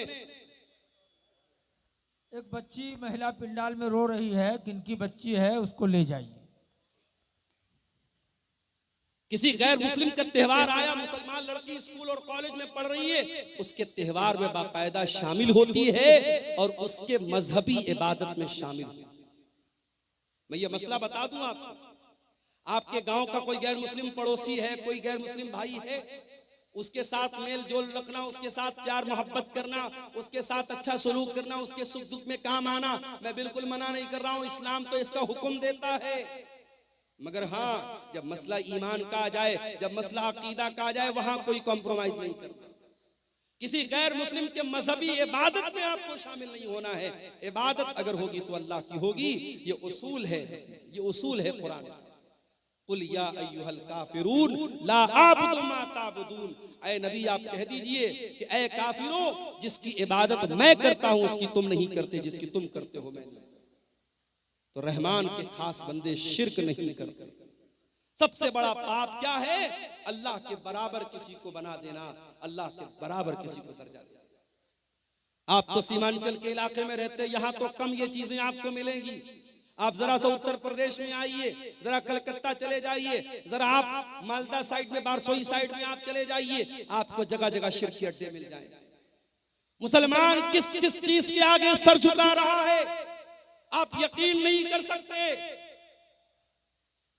एक बच्ची महिला पिंडाल में रो रही है, किनकी बच्ची है उसको ले जाइए। किसी गैर मुस्लिम का त्योहार आया, मुसलमान लड़की स्कूल और कॉलेज में पढ़ रही है, उसके त्योहार में बाकायदा शामिल होती है और उसके मजहबी इबादत में शामिल होती है। मैं ये मसला बता दूं आपको, आपके गांव का कोई गैर मुस्लिम पड़ोसी है, कोई गैर मुस्लिम भाई है, उसके साथ मेल जोल रखना, उसके साथ प्यार मोहब्बत करना, उसके साथ अच्छा सलूक करना, उसके सुख दुख में काम आना, मैं बिल्कुल मना नहीं कर रहा हूं, इस्लाम तो इसका हुक्म देता है। मगर हाँ, जब मसला ईमान का आ जाए, जब मसला अकीदा का आ जाए, वहां कोई कॉम्प्रोमाइज नहीं करता। किसी गैर मुस्लिम के मजहबी इबादत में आपको शामिल नहीं होना है। इबादत अगर होगी तो अल्लाह की होगी, ये उसूल है, ये उसूल है कुरान। कुल या अय्युहल काफिरून ला आबुदु मा ताबुदून, ऐ नबी आप कह दीजिए कि ऐ काफिरों, जिसकी इबादत मैं करता हूं उसकी तुम नहीं करते, जिसकी तुम करते हो मैं नहीं। तो रहमान के खास बंदे शिर्क नहीं करते। सबसे बड़ा पाप क्या है? अल्लाह के बराबर किसी को बना देना, अल्लाह के बराबर किसी को दर्जा देना। आप तो सीमांचल के इलाके में रहते, यहां तो कम ये चीजें आपको मिलेंगी। आप जरा सा उत्तर प्रदेश में आइए, जरा कलकत्ता चले जाइए, जरा आप मालदा साइड में, बारसोई साइड में आप चले जाइए, आपको जगह जगह शिर्क के अड्डे मिल जाएंगे। मुसलमान किस किस चीज के आगे सर झुका रहा है आप यकीन नहीं कर सकते।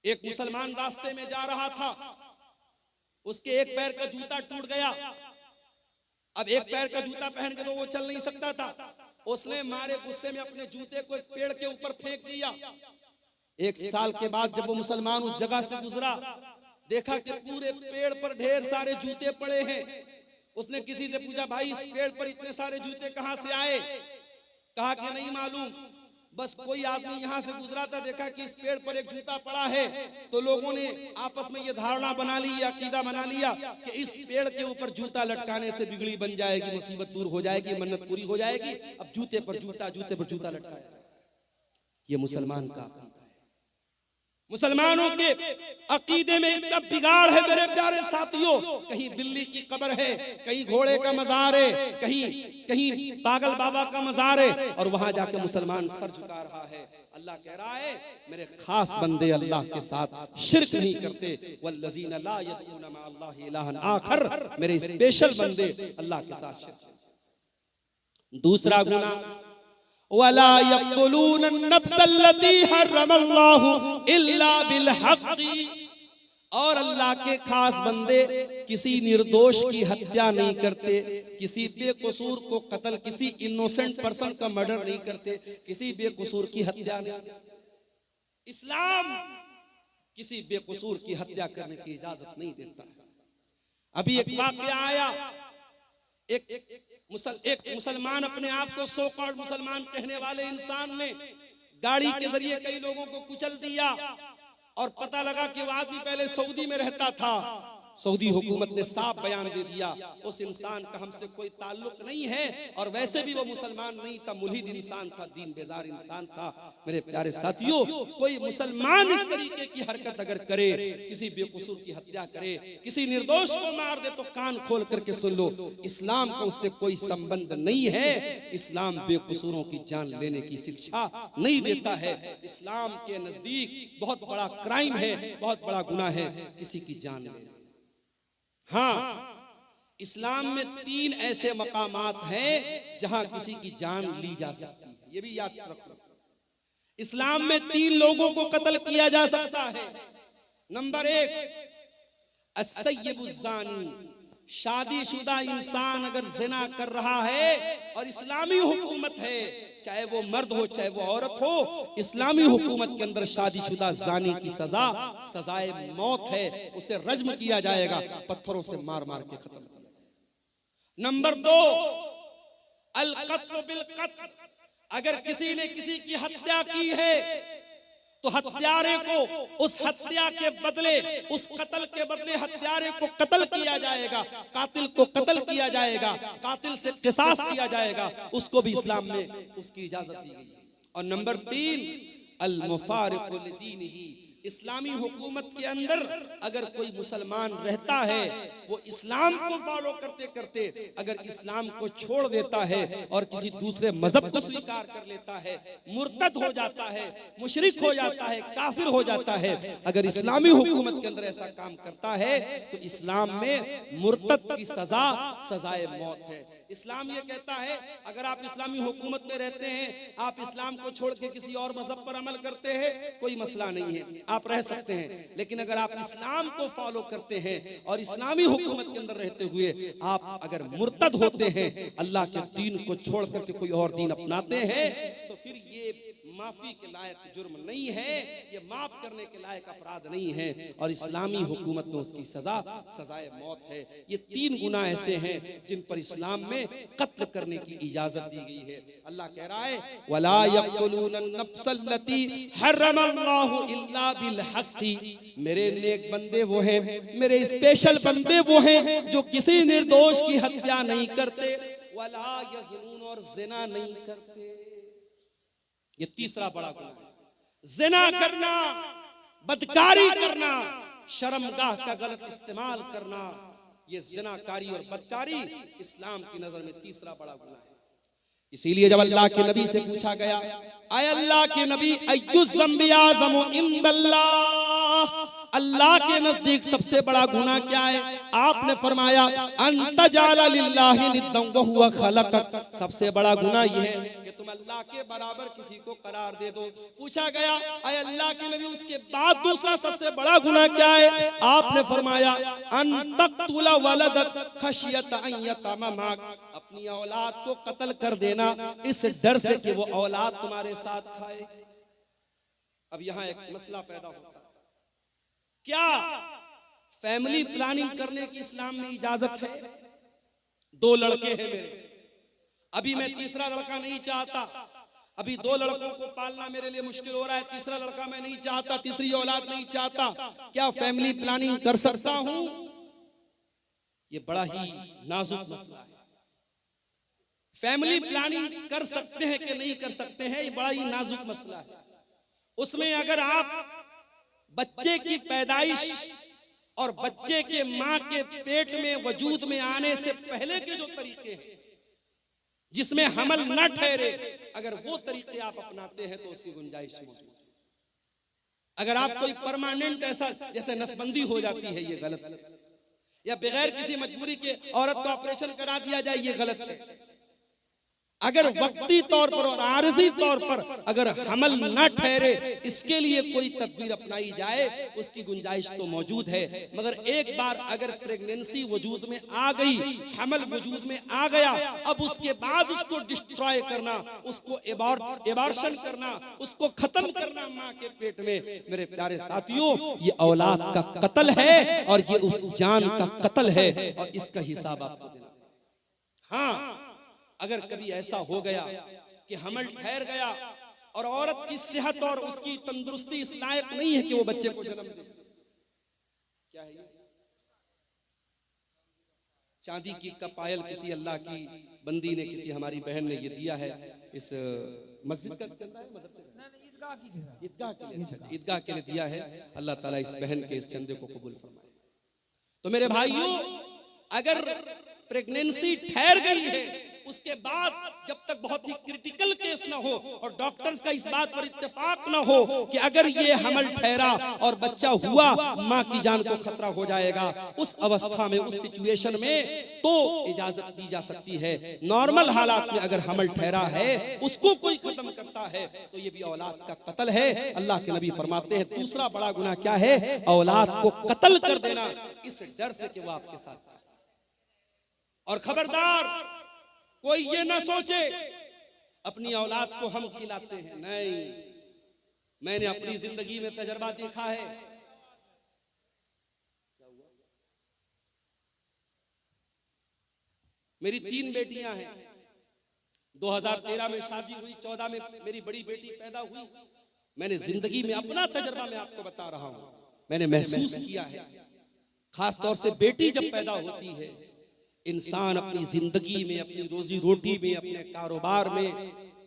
एक मुसलमान रास्ते में जा रहा था, उसके एक पैर का जूता टूट गया। अब एक पैर का जूता पहन के तो वो चल नहीं सकता था। उसने मारे गुस्से में अपने जूते को एक पेड़ के ऊपर फेंक दिया। एक साल के बाद जब वो मुसलमान उस जगह से गुजरा, देखा कि पूरे पेड़ पर ढेर सारे जूते पड़े हैं। उसने किसी से पूछा, भाई इस पेड़ पर इतने सारे जूते कहां से आए? कहा कि नहीं मालूम, बस कोई आदमी यहां से गुजरा था, देखा कि इस पेड़ पर एक जूता पड़ा है, तो लोगों ने आपस में ये धारणा बना ली, अकीदा बना लिया कि इस पेड़ के ऊपर जूता लटकाने से बिगड़ी बन जाएगी, मुसीबत दूर हो जाएगी, मन्नत पूरी हो जाएगी। अब जूते पर जूता, जूते पर जूता लटकाया जाए। ये मुसलमान का अकीदा है। मुसलमानों के अकीदे में इतना बिगाड़ है मेरे प्यारे साथियों, कहीं बिल्ली की कब्र है, कहीं घोड़े का मजार है, कहीं पागल बाबा का मजार है, और वहां जाके मुसलमान सर झुका रहा है। अल्लाह कह रहा है मेरे खास बंदे अल्लाह के साथ शिर्क नहीं करते। वल्लज़ीना ला यदऊना मा अल्लाहि इलाहन आखर, मेरे स्पेशल बंदे अल्लाह के साथ शिर्क। दूसरा गुनाह, वला यक़्तुलून अन्नफ्सल्लती हर्रमल्लाहु इल्ला बिल हक़्क़ि, और अल्लाह के खास बंदे किसी निर्दोष की हत्या नहीं करते, किसी बेकसूर को कत्ल, किसी इनोसेंट पर्सन का मर्डर नहीं करते, किसी बेकसूर की हत्या नहीं करते। इस्लाम किसी बेकसूर की हत्या करने की इजाजत नहीं देता। अभी एक वाक़या आया, एक मुसलमान, अपने आप को सो कॉल्ड मुसलमान कहने वाले इंसान ने गाड़ी के जरिए कई लोगों को कुचल दिया, और पता लगा कि वो आदमी पहले सऊदी में रहता था। सऊदी हुकूमत ने साफ बयान दे दिया उस इंसान का हमसे कोई ताल्लुक नहीं है, और वैसे भी वो मुसलमान नहीं था, मुल्हिद इंसान था, दीन बेजार इंसान था। मेरे प्यारे साथियों, कोई मुसलमान इस तरीके की हरकत अगर करे, किसी बेकसूर की हत्या करे, किसी निर्दोष को मार दे, तो कान खोल करके सुन लो, इस्लाम का उससे कोई संबंध नहीं है। इस्लाम बेकसूरों की जान लेने की शिक्षा नहीं देता है। इस्लाम के नजदीक बहुत बड़ा क्राइम है, बहुत बड़ा गुनाह है किसी की जान लेना। हाँ, इस्लाम में 3 ऐसे मकामात हैं जहां किसी की जान ली जा सकती है, ये भी याद रखो। इस्लाम में 3 लोगों को कत्ल किया जा सकता है। नंबर 1, अस्सय्यिबुज़्ज़ानी, शादीशुदा इंसान अगर जिना कर रहा है और इस्लामी हुकूमत है, चाहे वो मर्द हो चाहे वो औरत हो, इस्लामी हुकूमत के अंदर शादीशुदा जानी की सजाए मौत है, उसे रज्म किया जाएगा, पत्थरों से मार मार के खत्म किया जाएगा। नंबर 2, अल क़त्ल बिल क़त्ल, अगर किसी ने किसी की हत्या की है तो हत्यारे को उस हत्या के बदले, उस कत्ल के बदले हत्यारे को कत्ल किया जाएगा, कातिल को कत्ल किया जाएगा, कातिल से क़िसास किया जाएगा, उसको भी इस्लाम में उसकी इजाजत दी गई है। और नंबर 3, अल मुफारिक़ु लिदीनिही, इस्लामी हुकूमत के अंदर अगर कोई मुसलमान रहता है, वो इस्लाम को फॉलो करते करते अगर इस्लाम को छोड़ देता है और किसी दूसरे मजहब को स्वीकार कर लेता है, मुर्तद हो जाता है, मुशरिक हो जाता है, काफिर हो जाता है, अगर इस्लामी हुकूमत के अंदर ऐसा काम करता है तो इस्लाम में मुर्तद की सजाए मौत है। इस्लाम ये कहता है अगर आप इस्लामी हुकूमत में रहते हैं, आप इस्लाम को छोड़ के किसी और मजहब पर अमल करते हैं, कोई मसला नहीं है, आप रह सकते हैं। लेकिन अगर आप इस्लाम को फॉलो करते हैं और इस्लामी हुकूमत के अंदर रहते हुए आप अगर मुर्तद होते हैं, अल्लाह के दीन को छोड़ करके कोई और दीन अपनाते हैं, तो फिर ये माफी के लायक जुर्म नहीं है, ये माफ करने के लायक अपराध नहीं है, और इस्लामी हुकूमत में उसकी सजा सजाए मौत है। ये 3 गुनाह ऐसे हैं जिन पर इस्लाम में कत्ल करने की इजाजत दी गई है। अल्लाह कह रहा है वला यक़तुलून नफ्सल्लती हर्रमल्लाहु इल्ला बिल हक़्क़ि, मेरे नेक बंदे वो हैं, मेरे स्पेशल बंदे वो हैं जो किसी निर्दोष की हत्या नहीं करते, वला यज़नून, और जिना नहीं करते। ये तीसरा बड़ा गुनाह है, जिना करना, बदकारी करना, शर्मगाह का गलत इस्तेमाल करना। ये जिनाकारी और बदकारी इस्लाम की नजर में तीसरा बड़ा गुनाह है। इसीलिए जब अल्लाह के नबी से पूछा गया, आय अल्लाह के नबी अय्युज़ ज़म्बि आज़मु इंदल्लाह, अल्लाह के नजदीक सबसे बड़ा गुनाह क्या है? आपने फरमाया अंतजाला लिल्लाहि निद्दन व हुवा खलक़क, सबसे बड़ा गुनाह यह है कि तुम अल्लाह के बराबर किसी को करार दे दो। पूछा गया आय अल्लाह के नबी उसके बाद दूसरा सबसे बड़ा गुनाह क्या है? आपने फरमाया अन तक़तुला वलदक खशियत अन यतममक, अपनी औलाद को कत्ल कर देना इस डर से कि वो औलाद तुम्हारे साथ खाए। अब यहाँ एक मसला पैदा होता है, क्या फैमिली प्लानिंग करने की इस्लाम में इजाजत है? 2 लड़के हैं मेरे, अभी मैं तीसरा लड़का नहीं चाहता, अभी 2 लड़कों को पालना मेरे लिए मुश्किल हो रहा है, तीसरा लड़का मैं नहीं चाहता, तीसरी औलाद नहीं चाहता, क्या फैमिली प्लानिंग कर सकता हूं? ये बड़ा ही नाजुक मसला है। फैमिली प्लानिंग कर सकते हैं कि नहीं कर सकते हैं, ये बड़ा ही नाजुक मसला है। उसमें अगर आप बच्चे की पैदाइश और बच्चे के मां के पेट में वजूद में आने से पहले के जो तरीके हैं जिसमें हमल न ठहरे, अगर वो तरीके आप अपनाते हैं तो उसकी गुंजाइश मौजूद है। अगर आप कोई परमानेंट ऐसा जैसे नसबंदी हो जाती है, ये गलत है, या बगैर किसी मजबूरी के औरत को ऑपरेशन करा दिया जाए, ये गलत है। अगर वक्ती तौर पर और आरजी तौर पर अगर हमल न ठहरे, इसके लिए कोई तदबीर अपनाई जाए, उसकी गुंजाइश तो मौजूद है। मगर एक बार अगर प्रेगनेंसी वजूद में आ गई, हमल वजूद में आ गया, अब उसके बाद उसको डिस्ट्रॉय करना, उसको एबॉर्शन करना, उसको खत्म करना मां के पेट में, मेरे प्यारे साथियों, ये औलाद का कत्ल है और ये उस जान का कत्ल है, और इसका हिसाब आपको देना। हाँ, अगर कभी ऐसा हो गया कि हमल ठहर गया और औरत की सेहत और उसकी तंदुरुस्ती इस लायक नहीं है कि वो बच्चे को जन्म दे, क्या है ये? चांदी की का पायल किसी अल्लाह की बंदी ने, किसी हमारी बहन ने ये दिया है, इस मस्जिद का चंदा है, ईदगाह के लिए, अच्छा ईदगाह के लिए दिया है। अल्लाह ताला इस बहन के इस चंदे को कबूल फरमाए। तो मेरे भाइयों, अगर प्रेगनेंसी ठहर गई है, उसके बाद जब तक बहुत ही क्रिटिकल केस ना हो और डॉक्टर्स का इस बात पर इत्तेफाक ना हो कि अगर ये हमल ठहरा और बच्चा हुआ, मां की जान को खतरा हो जाएगा, उस अवस्था में, उस सिचुएशन में तो इजाजत दी जा सकती है। नॉर्मल हालात में अगर हमल ठहरा है, उसको कोई खत्म करता है, तो ये भी औलाद का कत्ल है। अल्लाह के नबी फरमाते हैं दूसरा बड़ा गुनाह क्या है? औलाद को कत्ल कर देना इस डर से कि वो आपके साथ। और खबरदार, कोई ये ना सोचे अपनी औलाद को हम खिलाते हैं, नहीं। मैंने अपनी जिंदगी में तजर्बा देखा है। मेरी 3 बेटियां हैं, 2013 में शादी हुई, 14 में मेरी बड़ी बेटी पैदा हुई। मैंने जिंदगी में अपना तजर्बा मैं आपको बता रहा हूं, मैंने महसूस किया है, खास तौर से बेटी जब पैदा होती है, इंसान अपनी जिंदगी में, अपनी रोजी रोटी में, अपने कारोबार में,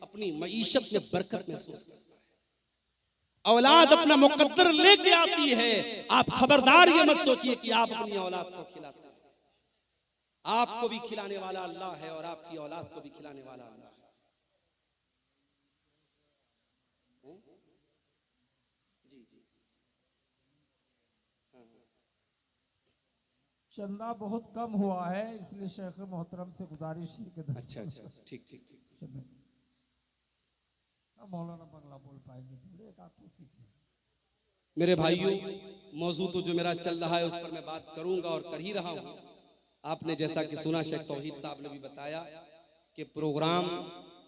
अपनी मईशत में बरकत महसूस करता है। औलाद अपना मुकद्दर लेके आती है। आप खबरदार ये मत सोचिए कि आप अपनी औलाद को खिलाते हैं। आपको भी खिलाने वाला अल्लाह है और आपकी औलाद को भी खिलाने वाला अल्लाह है। जी जी, चंदा बहुत कम हुआ है, इसलिए शेख मोहतरम से गुजारिश है कि अच्छा अच्छा, ठीक ठीक ठीक। मौलाना बंगला बोल पाएंगे थोड़े, एक आपको सीखिए। मेरे भाइयों, मौजू तो जो मेरा चल रहा है उस पर मैं बात करूंगा और कर ही रहा हूं। आपने जैसा कि सुना, शेख तौहीद साहब ने भी बताया कि प्रोग्राम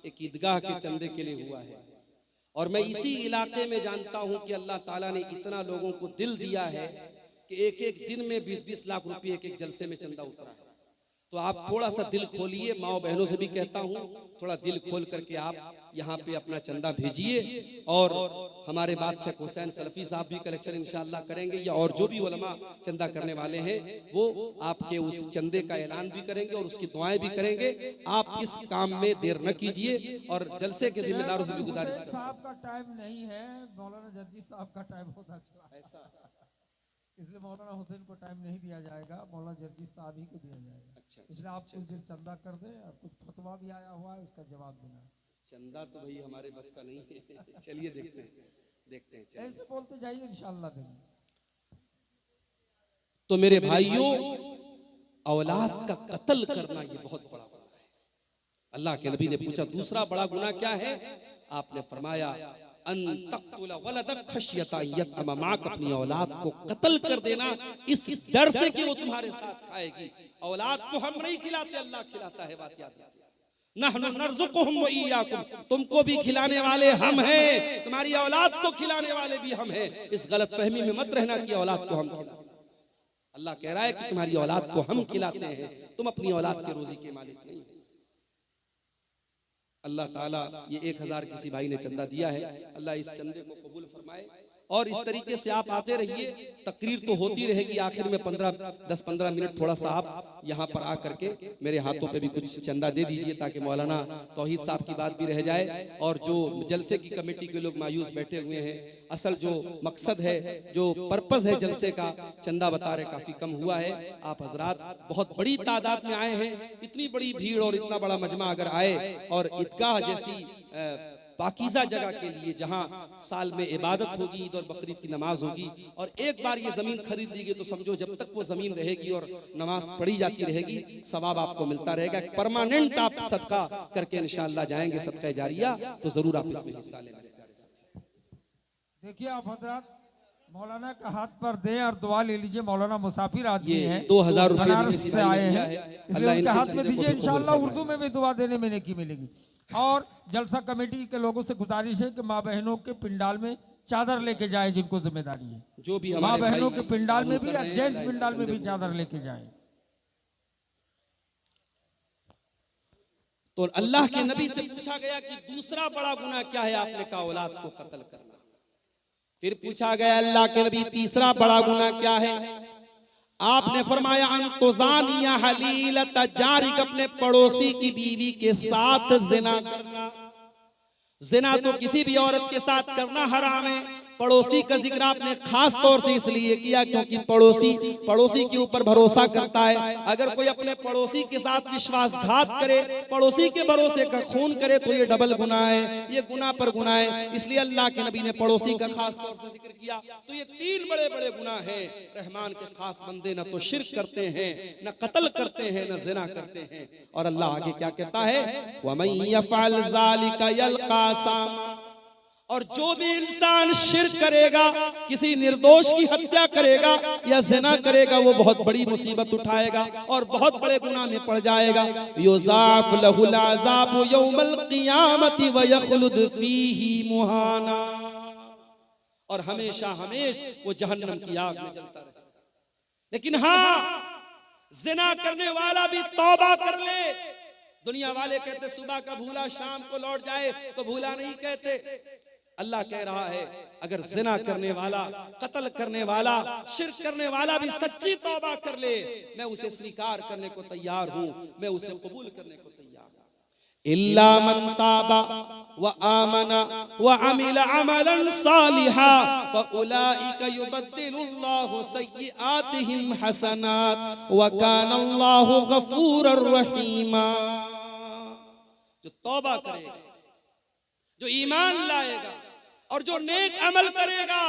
एक ईदगाह के चंदे के लिए हुआ है। और मैं इसी इलाके में जानता हूं कि अल्लाह ताला ने इतना लोगों को दिल दिया है कि एक एक दिन में 20-20 लाख रुपए एक एक जलसे में चंदा उतरा है। तो आप थोड़ा सा दिल खोलिए, माओ बहनों से भी कहता हूं, थोड़ा दिल खोल करके आप यहाँ पे अपना चंदा भेजिए। और हमारे बादशाह हुसैन सलफी साहब भी कलेक्शन इंशाअल्लाह करेंगे, या और जो भी उलमा चंदा करने वाले हैं वो आपके उस चंदे का ऐलान भी करेंगे और उसकी दुआएं भी करेंगे। आप इस काम में देर न कीजिए और जलसे के जिम्मेदारों से भी गुजारिश करें। साहब का टाइम नहीं है, मौलाना जर्जी साहब का टाइम होता चला ऐसा, इसलिए मौलाना हुसैन को टाइम नहीं दिया जाएगा, मौलाना जर्जी साहब ही को दिया जाएगा। अच्छा, इसलिए आप कुछ देर चंदा कर दें। और कुछ फतवा भी आया हुआ है, उसका जवाब देना। चंदा तो भाई हमारे बस का नहीं है। चलिए देखते हैं ऐसे बोलते जाइए, इंशाअल्लाह देंगे। तो मेरे भाइयों, औलाद का कत्ल करना ये बहुत बड़ा गुनाह है। अल्लाह के नबी ने पूछा दूसरा बड़ा गुनाह क्या है? आपने फरमाया अन तक़तुल वलदक खशियता यतमा माक, अपनी औलाद को कत्ल कर देना इस डर से कि वो तुम्हारे साथ खाएगी। औलाद को हम नहीं खिलाते, अल्लाह खिलाता है, बात याद रखिए। नहनु नर्ज़ुकुहुम व इय्याकुम, तुमको भी खिलाने वाले हम हैं, तुम्हारी औलाद को खिलाने वाले भी हम हैं। इस गलत फहमी में मत रहना कि औलाद को हम खिलाते। अल्लाह कह रहा है कि तुम्हारी औलाद को हम खिलाते हैं, तुम अपनी औलाद के रोजी के मालिक नहीं। अल्लाह ताला ये 1000 किसी भाई ने चंदा दिया है, अल्लाह इस चंदे को कबूल फरमाए। और इस तरीके से आप आते रहिए, तकरीर तो होती रहेगी। आखिर में 10-15 मिनट थोड़ा सा आप यहाँ पर आकर के मेरे हाथों पे भी कुछ चंदा दे दीजिए, ताकि मौलाना तौहीद साहब की बात भी रह जाए। और जो जलसे की कमेटी के लोग मायूस बैठे हुए हैं, असल जो मकसद है, जो पर्पस है जलसे का, चंदा बता रहे काफी कम हुआ है। आप हजरात बहुत बड़ी तादाद में आए हैं, इतनी बड़ी भीड़ और इतना बड़ा मजमा अगर आए और ईदगाह जैसी पाकीज़ा जगह के लिए, जहां साल में इबादत होगी, ईद और बकरीद की नमाज होगी, और एक बार ये जमीन खरीद लीजिए तो समझो जब तक वो जमीन रहेगी और नमाज पढ़ी जाती रहेगी, सवाब आपको मिलता रहेगा। परमानेंट आप सदका करके इंशाअल्लाह जाएंगे, सदका जारिया, तो जरूर आप इसमें हिस्सा लें। देखिए आप हजरात मौलाना का हाथ पर दे और दुआ ले लीजिए। मौलाना मुसाफिर आदमी हैं, 2000 बनारस से आए हैं, इसलिए उनके हाथ में चंदे दीजिए। को इंशाअल्लाह उर्दू में भी दुआ देने में नेकी मिलेगी। और जलसा कमेटी के लोगों से गुजारिश है कि माँ बहनों के पिंडाल में चादर लेके जाए, जिनको जिम्मेदारी है, जो भी माँ बहनों के पिंडाल में भी, जेंट्स पिंडाल में भी चादर लेके जाए। तो अल्लाह के नबी से पूछा गया कि दूसरा बड़ा गुनाह क्या है? आपने कहा औलाद को कत्ल करना। फिर पूछा गया अल्लाह के नबी तीसरा बड़ा गुनाह क्या है? आपने फरमाया अंतुजानिया हलीलत जारिक, अपने पड़ोसी की बीवी के साथ जिना करना। जिना तो किसी भी औरत के साथ करना हराम है। पड़ोसी का जिक्र आपने खास तौर से इसलिए किया क्योंकि पड़ोसी के ऊपर भरोसा करता है। अगर कोई अपने पड़ोसी के साथ विश्वासघात करे, पड़ोसी के भरोसे का खून करे, तो ये डबल गुनाह है, ये गुनाह पर गुनाह है। इसलिए अल्लाह के नबी ने पड़ोसी का खास तौर से जिक्र किया। तो ये 3 बड़े बड़े गुनाह हैं। रहमान के खास बंदे न तो शिर्क करते हैं, न कत्ल करते हैं, न जिना करते हैं। और अल्लाह आगे क्या कहता है? वमन यफअल ज़ालिका यल्का सामा, और जो भी इंसान शिर्क करेगा, किसी निर्दोष की हत्या करेगा या ज़िना करेगा, वो बहुत बड़ी मुसीबत उठाएगा और बहुत बड़े गुनाह में पड़ जाएगा। युज़ाफ़ लहुल अज़ाबु यौमल क़ियामति व यख़लुद फ़ीही मुहाना, और हमेशा वो जहन्नम की आग में जलता रहेगा। लेकिन हाँ, ज़िना करने वाला भी तौबा कर ले। दुनिया वाले कहते सुबह का भूला शाम को लौट जाए, तो भूला नहीं कहते। अल्लाह कह रहा है अगर जिना करने वाला, कत्ल करने वाला, शिर्क करने वाला भी सच्ची तौबा कर ले, मैं उसे स्वीकार करने को तैयार हूं, मैं उसे कबूल करने को तैयार हूं। इल्ला मन ताबा व आमना व अमिला अमलन सालिहा फउलाइका युबद्दिलुल्लाहु सय्यिआतिहिम हसनात व काना अल्लाहु गफूरर रहीमा। जो तौबा करेगा, जो ईमान लाएगा और जो नेक अमल करेगा,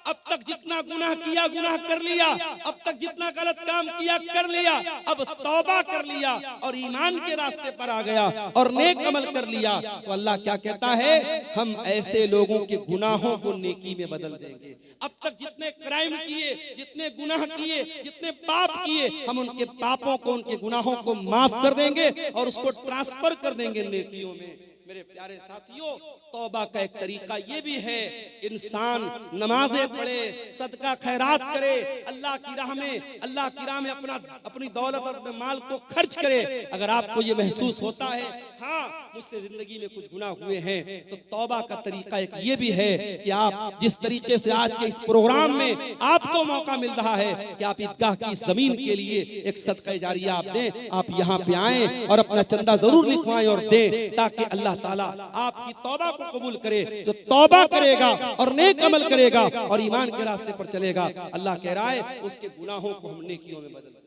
अब तक जितना गुनाह किया गुनाह कर लिया, अब तक जितना गलत काम किया कर लिया, अब तौबा कर लिया और ईमान के रास्ते पर आ गया और नेक अमल कर लिया, तो अल्लाह क्या कहता है? हम ऐसे लोगों के गुनाहों को नेकी में बदल देंगे। अब तक जितने क्राइम किए, जितने गुनाह किए, जितने पाप किए, हम उनके पापों को, उनके गुनाहों को माफ कर देंगे और उसको ट्रांसफर कर देंगे नेकियों में। मेरे प्यारे साथियों, तौबा का एक तरीका ये भी है, इंसान नमाजें पढ़े, सदका खैरात करे, अल्लाह की राह में अपनी दौलत और अपने माल को खर्च करे। अगर आपको ये महसूस होता है हाँ मुझसे जिंदगी में कुछ गुनाह हुए हैं, तो तौबा का तरीका एक ये भी है कि आप जिस तरीके से आज के इस प्रोग्राम में आपको मौका मिल रहा है कि आप ईदगाह की जमीन के लिए एक सदका जारिया आप दें, आप यहाँ पे आए और अपना चंदा जरूर लिखवाएं और दें, ताकि अल्लाह ताला आपकी तौबा को कबूल करे। जो तौबा करेगा और नेक अमल करेगा और ईमान के रास्ते पर चलेगा, अल्लाह कह रहा है उसके गुनाहों को हम नेकियों में बदल देंगे।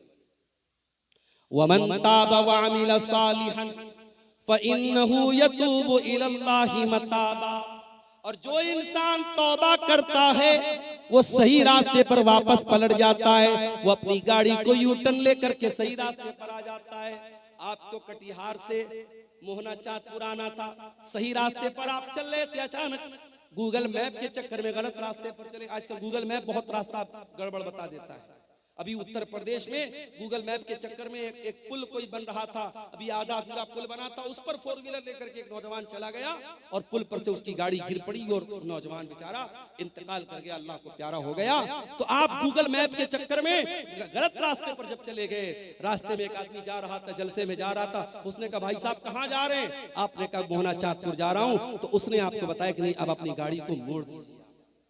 वमन ताबा व अमिल सालिहन फइन्नहु यतूबु इलल्लाहि मताबा। और जो इंसान तौबा करता है वो सही रास्ते पर वापस पलट जाता है, वो अपनी गाड़ी को यू टर्न लेकर के सही रास्ते पर आ जाता है। आपको कटिहार से मोहना चाँदपुर आना था, सही रास्ते पर आप चल रहे थे, अचानक गूगल मैप के चक्कर में गलत रास्ते पर चले। आजकल गूगल मैप बहुत रास्ता गड़बड़ बता देता है। अभी उत्तर प्रदेश में गूगल मैप के चक्कर में एक पुल कोई बन रहा था, अभी आधा अधूरा पुल बना था, उस पर 4 व्हीलर लेकर के एक नौजवान चला गया और पुल पर से उसकी गाड़ी गिर पड़ी और नौजवान बेचारा इंतकाल कर गया, अल्लाह को प्यारा हो गया। तो आप गूगल मैप के चक्कर में गलत रास्ते पर जब चले गए, रास्ते में एक आदमी जा रहा था, जलसे में जा रहा था, उसने कहा भाई साहब कहाँ जा रहे हैं? आपने कहा मोहना चाँदपुर जा रहा हूँ। तो उसने आपको बताया कि नहीं, अब अपनी गाड़ी को मोड़ दीजिए,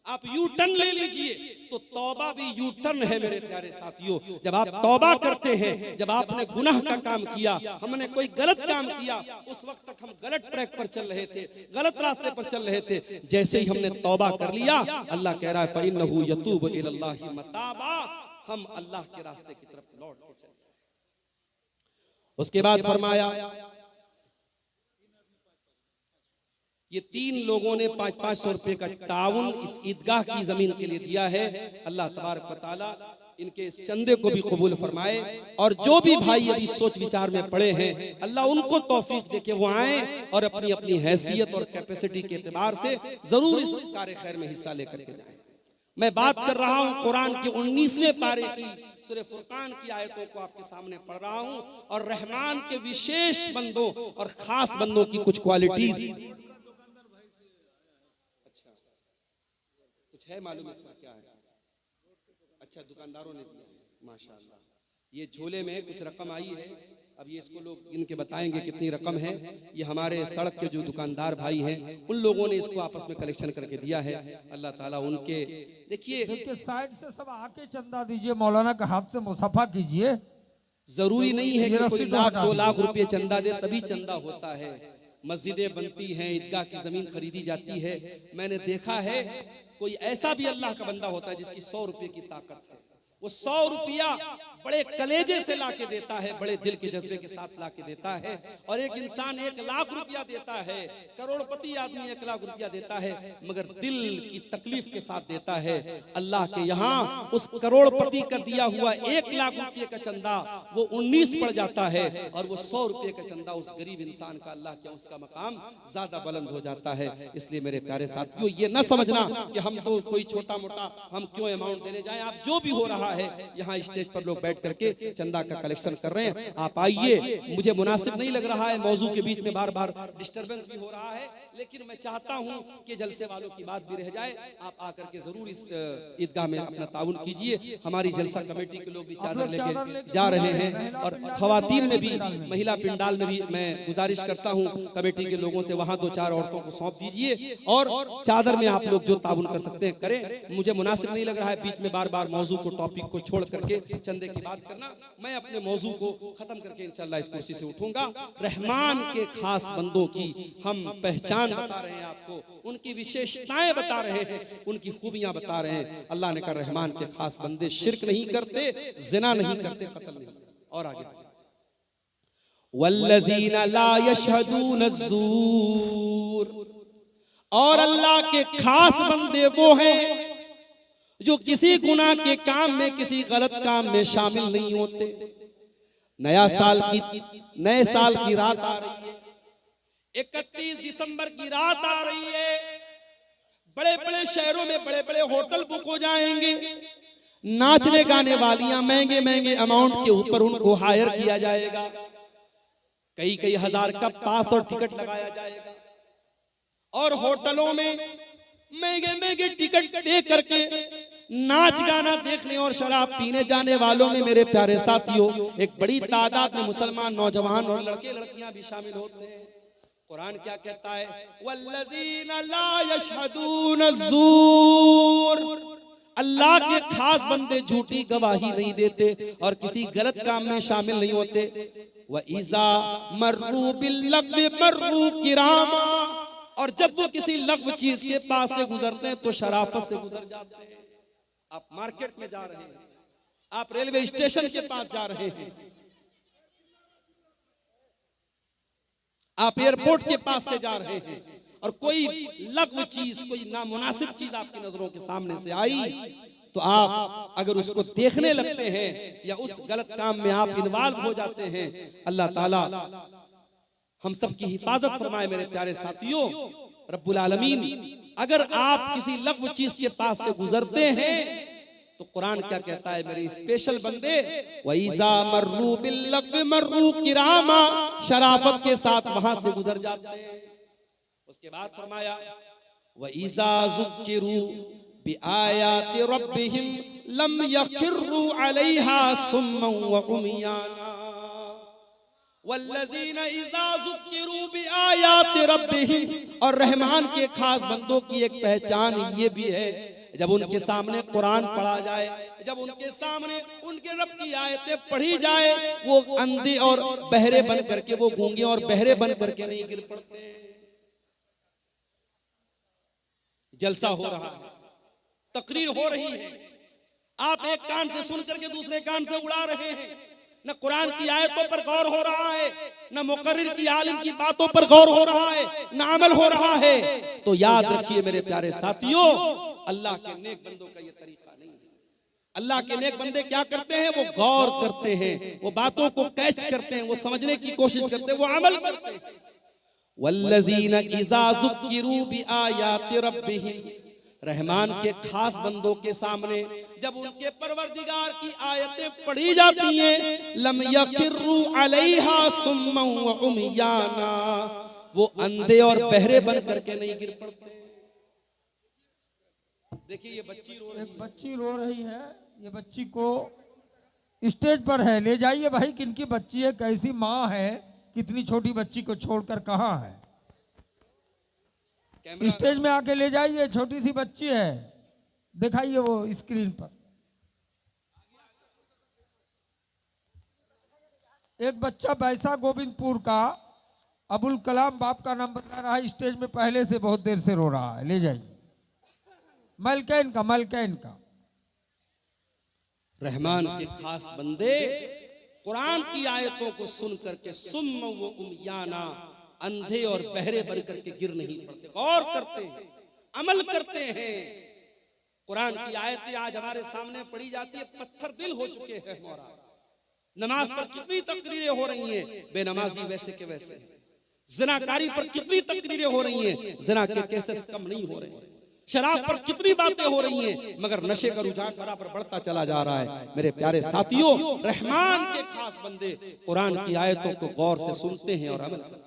आप यू टर्न ले लीजिए। तो तौबा भी यू टर्न है मेरे प्यारे साथियों। जब आप तौबा करते हैं, जब आपने गुनाह का काम किया, हमने कोई गलत काम किया, उस वक्त तक हम गलत ट्रैक पर चल रहे थे, गलत रास्ते पर चल रहे थे, जैसे ही हमने तौबा कर लिया, अल्लाह कह रहा है फइन्नहु यतूबु इलल्लाहि मताबा, हम अल्लाह के रास्ते की तरफ लौट के चल जाए। उसके बाद फरमाया ये 3 लोगों ने 500-500 रुपए का ताउन इस ईदगाह की जमीन के लिए दिया है। अल्लाह तबारक व तआला इनके इस चंदे को भी कबूल फरमाए। और जो भी भाई अभी सोच विचार में पड़े हैं, अल्लाह उनको तौफीक दे के वो आए और अपनी अपनी हैसियत और कैपेसिटी के एतबार से जरूर इस कार्य खैर में हिस्सा लेकर के जाए। मैं बात कर रहा हूँ कुरान के 19वें पारे की सूरह फुरकान की आयतों को आपके सामने पढ़ रहा हूँ, और रहमान के विशेष बंदों और खास बंदों की कुछ क्वालिटीज है मालूम इसका क्या है? अच्छा, दुकानदारों ने दिया, माशाअल्लाह। ये झोले में कुछ रकम आई है, अब ये इसको लोग इनके बताएंगे कितनी रकम है। ये हमारे सड़क के जो दुकानदार भाई हैं, उन लोगों ने इसको आपस में कलेक्शन करके दिया है। अल्लाह ताला उनके देखिए साइड से सब आके चंदा दीजिए, मौलाना का हाथ से मुसाफा कीजिए। जरूरी नहीं है कि कोई 1-2 लाख रुपए चंदा दे तभी चंदा होता है। मस्जिदें बनती हैं, ईदगाह की जमीन खरीदी जाती है। मैंने देखा है कोई ऐसा भी अल्लाह का बंदा होता है जिसकी 100 रुपए की ताकत है, वो 100 रुपया बड़े कलेजे से लाके देता है, बड़े दिल के जज्बे के साथ लाके देता है। और एक इंसान 1 लाख रुपया देता है, करोड़पति आदमी 1 लाख रुपया देता है, मगर दिल की तकलीफ के साथ देता है। अल्लाह के यहाँ उस करोड़पति का दिया हुआ 1 लाख रुपये का चंदा वो 19 पड़ जाता है, और वो 100 रुपये का चंदा उस गरीब इंसान का अल्लाह के उसका मकाम ज्यादा बुलंद हो जाता है। इसलिए मेरे प्यारे साथियों, ये न समझना कि हम तो कोई छोटा मोटा हम क्यों अमाउंट देने जाए। आप जो भी हो रहा है, यहाँ स्टेज पर लोग बैठ करके चंदा का कलेक्शन कर रहे हैं, आप आइए। मुझे मुनासिब नहीं लग रहा है, मौजू के बीच में बार बार डिस्टरबेंस भी हो रहा है, लेकिन मैं चाहता हूं कि जलसे वालों की बात भी रह जाए। आप आकर के जरूर इस ईदगाह में अपना ताउन कीजिए। हमारी जलसा कमेटी के लोग भी चादर लेके जा रहे हैं, और खवातीन में भी, महिला पिंडाल में भी मैं गुजारिश करता हूं कमेटी के लोगों से, वहां 2-4 औरतों को सौंप दीजिए, और चादर में आप लोग जो ताउन कर सकते हैं करें। मुझे मुनासिब नहीं लग रहा है बीच में बार बार मौजू को, टॉपिक को छोड़ करके चंदे की बात करना। मैं अपने मौजू को खत्म करके इंशाअल्लाह इस कुर्सी से उठूंगा। रहमान के खास बंदों की हम पहचान बता रहे हैं आपको, उनकी विशेषताएं बता रहे हैं, उनकी खूबियां बता रहे हैं। अल्लाह ने कहा रहमान के खास बंदे शिर्क नहीं करते, जिना नहीं करते, कत्ल नहीं करते। और आगे वल्लज़ीना ला यशहदून अज़्ज़ूर, और अल्लाह के खास बंदे वो हैं जो किसी गुनाह के काम में, किसी गलत काम में शामिल नहीं होते। नए साल की रात आ रही है, 31 दिसंबर की रात आ रही है। बड़े बड़े शहरों में बड़े बड़े होटल बुक हो जाएंगे, नाचने गाने वालियां महंगे महंगे अमाउंट के ऊपर उनको हायर किया जाएगा, कई हजार का पास और टिकट लगाया जाएगा। और होटलों में महंगे महंगे टिकट दे करके नाच गाना देखने और शराब पीने जाने वालों में मेरे प्यारे साथियों एक बड़ी तादाद में मुसलमान नौजवान और लड़के लड़कियां भी शामिल होते हैं। कुरान क्या कहता है, वल्लज़ीना ला यशहदून ज़ूर, अल्लाह के खास बंदे झूठी गवाही नहीं देते और किसी गलत काम में शामिल नहीं होते। व इज़ा मर्रू बिल्लग़्वी मर्रू किरामा, और जब वो किसी लग़्व चीज के पास से गुजरते हैं तो शराफत से गुजर जाते हैं। आप मार्केट में जा रहे हैं, आप रेलवे स्टेशन के पास जा रहे हैं, आप एयरपोर्ट के पास से जा रहे हैं और कोई लग़्व चीज, कोई नामुनासिब चीज आपकी नजरों के सामने से आई तो आप अगर उसको देखने लगते हैं या उस गलत काम में आप इन्वॉल्व हो जाते हैं, अल्लाह ताला हम सब की हिफाजत फरमाए। मेरे प्यारे साथियों, रब्बुल आलमीन अगर आप किसी लग़्व चीज के पास से गुजरते हैं तो कुरान क्या कहता है, मेरे स्पेशल बंदे, वइज़ा मर्रू बिल्लग़्वी मर्रू किरामा, शराफत के साथ वहां से गुजर जाते हैं। उसके बाद फरमाया, वइज़ा ज़ुक्किरू बिआयाति रब्बिहिम लम यखिर्रू अलैहा सुम्मन व उमियाना वल्लज़ीना इज़ा ज़ुक्किरू बिआयाति रब्बिहिम, और रहमान के खास बंदों की एक पहचान ये भी है, जब उनके सामने कुरान पढ़ा जाए, जब उनके सामने उनके रब की आयतें पढ़ी जाए, वो अंधे और बहरे बन करके, वो गूंगे और बहरे बन करके नहीं गिर पड़ते। जलसा हो रहा है, तकरीर हो रही है, आप एक कान से सुन करके दूसरे कान से उड़ा रहे हैं, न कुरान की आयतों पर गौर हो रहा है, न मुकर्रिर की आलिम की बातों पर गौर हो रहा है, न अमल हो रहा है। तो याद रखिए मेरे प्यारे साथियों, अल्लाह के नेक बंदों का ये तरीका नहीं है। अल्लाह के नेक बंदे क्या करते हैं, वो गौर करते हैं, वो बातों को कैच करते हैं, वो समझने की कोशिश करते हैं, वो अमल करते हैं। वल्लज़ीना इज़ा ज़ुक्किरू बिआयाति रब्बिहिम, रहमान के खास बंदों के सामने जब उनके परवरदिगार की आयतें पढ़ी जाती हैं, लम यखिर्रू अलैहा सुम्मन व उमियाना, वो अंधे और बहरे बन करके नहीं गिर पड़ते। देखिए ये बच्ची रो रही है, एक बच्ची रो रही है, ये बच्ची को स्टेज पर है, ले जाइए भाई, किनकी बच्ची है, कैसी माँ है, कितनी छोटी बच्ची को छोड़कर कहाँ है, स्टेज में आके ले जाइए, छोटी सी बच्ची है, दिखाइए वो स्क्रीन पर। एक बच्चा बैसा गोविंदपुर का, अबुल कलाम बाप का नाम बता रहा है, स्टेज में पहले से बहुत देर से रो रहा है, ले जाइए। मलकैन का रहमान के खास बंदे कुरान की आयतों को सुन करके सुम्म व उमियाना, अंधे और बहरे बन करके गिर नहीं पड़ते, गौर करते हैं, अमल करते हैं। कुरान की आयतें आज हमारे सामने पढ़ी जाती है, पत्थर दिल हो चुके हैं हमारा। नमाज पर कितनी तकरीरें हो रही हैं, बेनमाजी वैसे के वैसे। ज़िनाकारी पर कितनी तकरीरें हो रही हैं, ज़िना के केसेस कम नहीं हो रहे। शराब पर कितनी बातें हो रही हैं, मगर नशे का रुझान बराबर बढ़ता चला जा रहा है। मेरे प्यारे साथियों, रहमान के खास बंदे कुरान की आयतों को गौर से सुनते हैं और अमल करते हैं।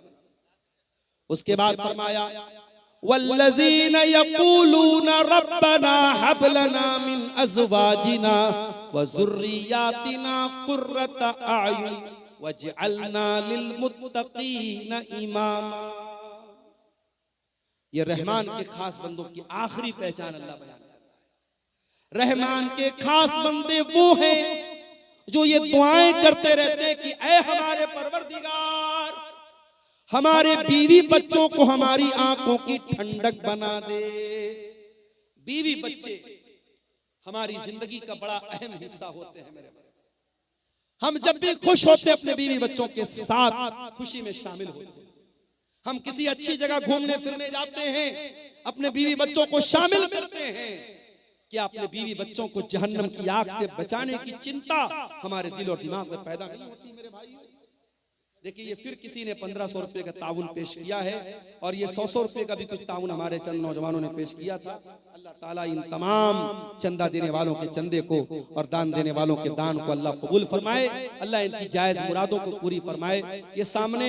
उसके बाद फरमाया, वल्लज़ीना यक़ूलूना रब्बना हब लना मिन अज़वाजिना व ज़ुर्रियातिना क़ुर्रता अयुन वजअलना लिलमुत्तक़ीना इमामा। ये रहमान के खास बंदों की आखिरी पहचान अल्लाह बयान करता है। रहमान के खास बंदे वो हैं जो ये दुआएं करते रहते कि ऐ हमारे परवरदिगार, हमारे बीवी बच्चों को हमारी आंखों की ठंडक बना दे। बीवी बच्चे हमारी जिंदगी का बड़ा अहम हिस्सा होते हैं। मेरे हम जब भी खुश होते हैं अपने बीवी बच्चों के साथ खुशी में शामिल होते हैं। हम किसी अच्छी जगह घूमने फिरने जाते हैं, अपने बीवी बच्चों को शामिल करते हैं। क्या अपने बीवी बच्चों को जहन्नम की आग से बचाने की चिंता हमारे दिल और दिमाग में पैदा नहीं होती? मेरे भाइयों, देखिए ये फिर किसी ने 1500 रुपए का ताउन पेश किया है और ये 100 रुपए का भी कुछ ताउन हमारे चंद नौजवानों ने पेश किया था। अल्लाह ताला इन तमाम चंदा देने वालों के चंदे को और दान देने वालों के दान को अल्लाह कबूल फरमाए, अल्लाह इनकी जायज मुरादों को पूरी फरमाए। ये सामने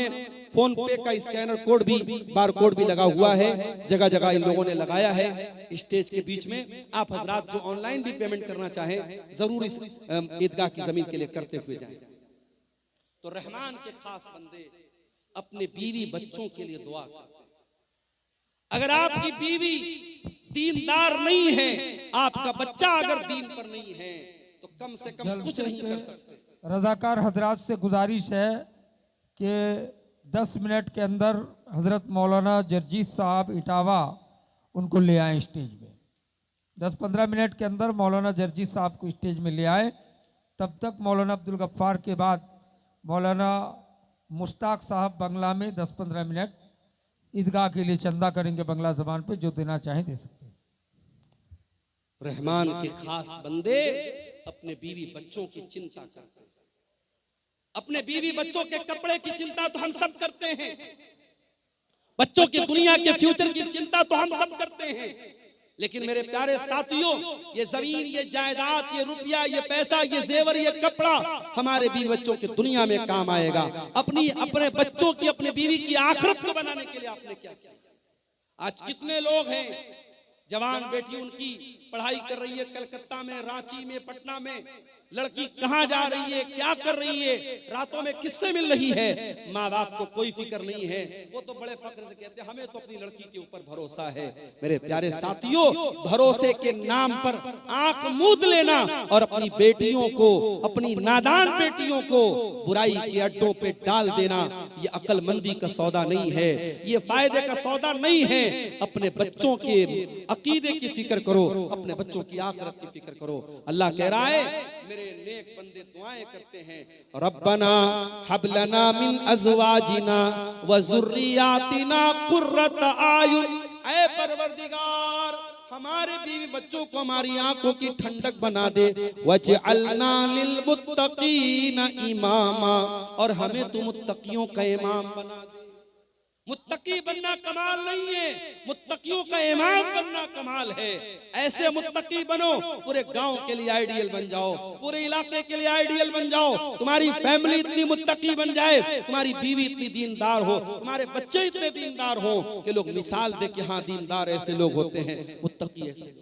फोन पे का स्कैनर कोड भी, बार कोड भी लगा हुआ है, जगह जगह इन लोगों ने लगाया है स्टेज के बीच में। आप हजरात जो ऑनलाइन भी पेमेंट करना चाहें जरूर इस ईदगाह की जमीन के लिए करते हुए जाएं। तो रहमान के खास बंदे अपने बीवी बच्चों के लिए दुआ करते हैं। अगर आपकी बीवी दीनदार नहीं है, आपका बच्चा अगर दीन पर नहीं है, तो कम से कम कुछ नहीं कर सकते। रजाकार हजरात से गुजारिश है कि 10 मिनट के अंदर हजरत मौलाना जर्जी साहब इटावा उनको ले आए स्टेज में। 10-15 मिनट के अंदर मौलाना जर्जी साहब को स्टेज में ले आए। तब तक मौलाना अब्दुल गफ्फार के बाद मौलाना मुश्ताक साहब बंगला में 10-15 मिनट ईदगाह के लिए चंदा करेंगे बंगला जबान पे, जो देना चाहें दे सकते हैं। रहमान के खास बंदे अपने बीवी बच्चों की चिंता करते हैं। अपने बीवी बच्चों के कपड़े की चिंता तो हम सब करते हैं, बच्चों की दुनिया के फ्यूचर की चिंता तो हम सब करते हैं, लेकिन मेरे प्यारे साथियों, ये जमीन, ये जायदाद, ये रुपया, ये पैसा, ये जेवर, ये कपड़ा हमारे बीवी बच्चों की दुनिया में काम आएगा। अपने बच्चों की, अपने बीवी की आखिरत को बनाने के लिए आपने क्या किया? आज कितने लोग हैं, जवान बेटी उनकी पढ़ाई कर रही है कलकत्ता में, रांची में, पटना में, लड़की कहां जा रही है, क्या कर रही है, रातों में किससे मिल रही है, माँ बाप को कोई फिक्र नहीं है। वो तो बड़े फख्र से कहते हैं हमें तो अपनी लड़की के ऊपर भरोसा है। मेरे प्यारे साथियों, भरोसे के नाम पर आंख मूंद लेना और अपनी बेटियों को, अपनी नादान बेटियों को बुराई के अड्डों पे डाल देना, ये अक्लमंदी का सौदा नहीं है, ये फायदे का सौदा नहीं है। अपने बच्चों के अकीदे की फिक्र करो, अपने बच्चों की आखिरत की फिक्र करो। अल्लाह कह रहा है, मेरे नेक बंदे दुआएं करते हैं, रब्बना हब लना मिन अज़वाजिना व ज़ुर्रियातिना कुर्रत आयुन। ऐ परवरदिगार, हमारे बीवी बच्चों को हमारी आंखों की ठंडक बना दे, वजअलना लिल मुत्तकीना इमामा, और हमें तू मुत्तकियों का इमाम बना दे। मुत्तकी बनना कमाल नहीं है, मुत्तकियों का इमाम बनना कमाल है। ऐसे मुत्तकी बनो, पूरे गांव के लिए आइडियल बन जाओ, पूरे इलाके के लिए आइडियल बन जाओ। तुम्हारी फैमिली इतनी मुत्तकी बन जाए, तुम्हारी बीवी इतनी दीनदार हो, तुम्हारे बच्चे इतने दीनदार हो कि लोग मिसाल दे कि हाँ दीनदार ऐसे लोग होते हैं, मुत्तकी ऐसे।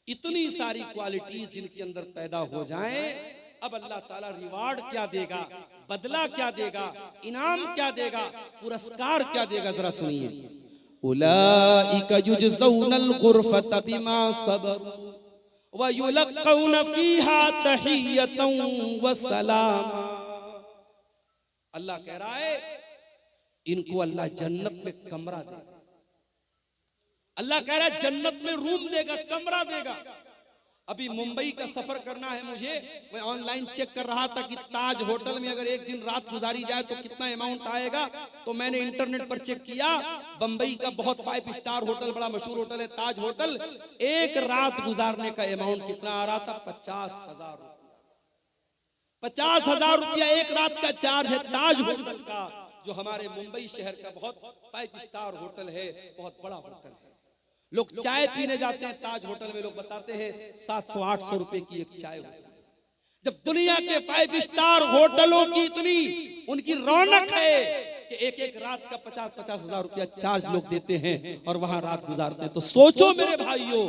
इतनी सारी क्वालिटीज जिनके अंदर पैदा हो जाएं, अब अल्लाह ताला रिवार्ड क्या देगा, बदला क्या देगा, इनाम क्या देगा, पुरस्कार क्या देगा, जरा सुनिए। उलाइका युजज़ौनल गुरफता बिमा सबरू व युलक़ौन फीहा तहियतन व सलामा। अल्लाह कह रहा है, इनको अल्लाह जन्नत में कमरा देगा। अल्लाह कह रहा है जन्नत में रूम देगा, कमरा देगा। अभी मुंबई का सफर करना है मुझे, मैं ऑनलाइन चेक कर रहा था कि ताज होटल में अगर एक दिन रात गुजारी जाए तो कितना अमाउंट आएगा। तो मैंने इंटरनेट पर चेक किया, बंबई का बहुत 5 स्टार होटल, बड़ा मशहूर होटल है ताज होटल, एक रात गुजारने का अमाउंट कितना आ रहा था? 50,000 रुपया। 50,000 रुपया एक रात का चार्ज है ताज होटल का, जो हमारे मुंबई शहर का बहुत 5 स्टार होटल है, बहुत बड़ा होटल है। लोग चाय पीने जाते हैं ताज होटल में, लोग बताते हैं 700-800 रुपए की एक चाय होती है। जब दुनिया के 5 स्टार होटलों की इतनी उनकी रौनक है कि एक एक रात का 50-50 हजार रुपया चार्ज लोग देते हैं और वहां रात गुजारते हैं, तो सोचो मेरे भाइयों,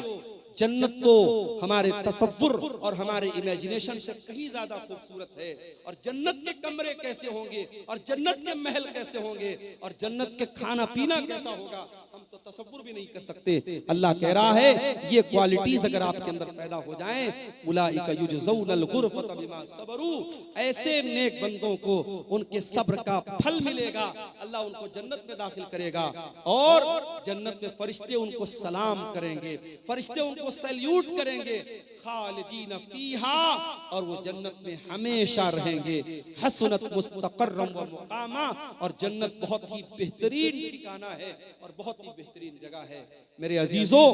जन्नत तो हमारे तसव्वुर और हमारे इमेजिनेशन से कहीं ज्यादा खूबसूरत है। और जन्नत के कमरे कैसे होंगे, और जन्नत के महल कैसे होंगे, और जन्नत के खाना पीना कैसा होगा, हम तो तसव्वुर भी नहीं कर सकते। अल्लाह कह रहा है ये क्वालिटीज अगर आपके अंदर पैदा हो जाएं, उलाइका युजज़ौनल गुरफता बिमा सबरू, ऐसे नेक बंदों को उनके सब्र का फल मिलेगा। अल्लाह उनको जन्नत में दाखिल करेगा और जन्नत में फरिश्ते उनको सलाम करेंगे, फरिश्ते उनको सैल्यूट करेंगे, खालिदीन फीहा, और वो जन्नत में हमेशा रहेंगे। हसनत मुस्तक़र्रम व मुक़ामा, और जन्नत बहुत ही बेहतरीन ठिकाना है और बहुत ही बेहतरीन जगह है। मेरे अजीजों,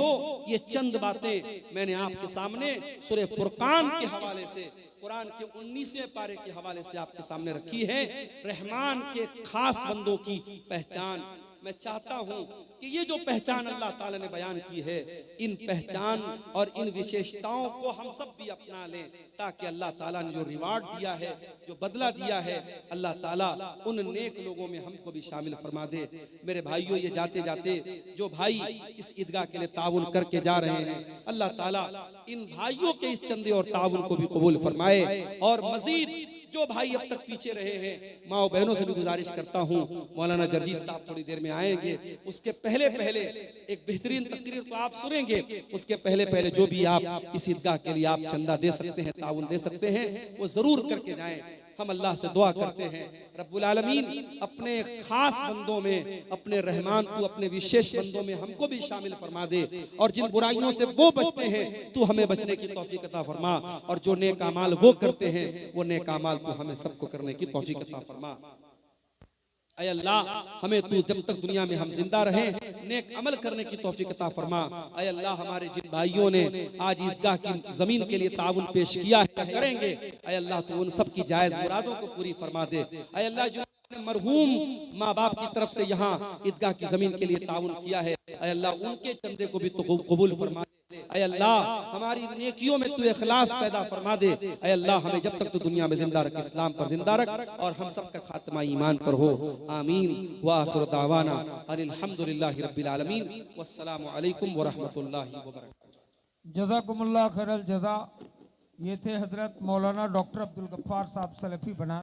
ये चंद बातें मैंने आपके सामने सूरह फुरकान के हवाले से कुरान के 19वें पारे के हवाले से आपके सामने रखी है। रहमान के खास बंदों की पहचान। मैं चाहता हूं कि ये जो पहचान अल्लाह ताला ने बयान की है, इन पहचान और इन विशेषताओं को हम सब भी अपना लें, ताकि अल्लाह ताला ने जो रिवार्ड दिया है, जो बदला दिया है, अल्लाह ताला उन नेक लोगों में हमको भी शामिल फरमा दे। मेरे भाइयों, ये जाते जाते जो भाई इस ईदगाह के लिए ताउन करके जा रहे हैं, अल्लाह ताला इन भाइयों के इस चंदे और ताउन को भी कबूल फरमाए। और मजीद जो भाई अब तक पीछे रहे हैं, माओ बहनों से भी गुजारिश करता हूं, मौलाना जर्जी साहब थोड़ी देर में आएंगे, उसके पहले पहले एक बेहतरीन तकरीर तो आप सुनेंगे। उसके पहले पहले जो भी आप इस ईदगाह के लिए आप चंदा दे सकते हैं, ताउन दे सकते हैं, वो जरूर करके जाएं। हम अल्लाह से दुआ करते हैं, रब्बुल आलमीन अपने खास बंदों में, अपने रहमान तू अपने विशेष बंदों में हमको भी शामिल फरमा दे। और जिन बुराइयों से वो बचते हैं, तू हमें बचने की तौफीक अता फरमा। और जो नेक अमाल वो करते हैं, वो नेक अमाल तू हमें सबको करने की तौफीक अता फरमा। ऐ अल्लाह, हमें तू जब तक दुनिया में हम जिंदा रहें, नेक अमल करने की तौफीक अता फरमा। ऐ अल्लाह, हमारे जिन भाइयों ने आज ईदगाह की जमीन के लिए ताउन पेश किया है, करेंगे, ऐ अल्लाह तू उन सब की जायज मुरादों को पूरी फरमा दे। ऐ अल्लाह, जो मरहूम माँ बाप की तरफ से यहाँ ईदगाह की जमीन के लिए ताउन किया है, ऐ अल्लाह उनके चंदे को भी तो कबूल फरमा दे। ऐ अल्लाह, हमारी नेकियों में तू इखलास पैदा फरमा दे। ऐ अल्लाह, हमें जब तक तू दुनिया में जिंदा रख, इस्लाम पर जिंदा रख, और हम सब का खात्मा ईमान पर हो। आमीन व आखिर दावाना अनिल हम्दुलिल्लाहि रब्बिल आलमीन वस्सलामु अलैकुम व रहमतुल्लाहि व बरकातहू। जज़ाकुमुल्लाह खैरल जज़ा। ये थे हजरत मौलाना डॉक्टर अब्दुल गफ्फार साहब सलफी बना।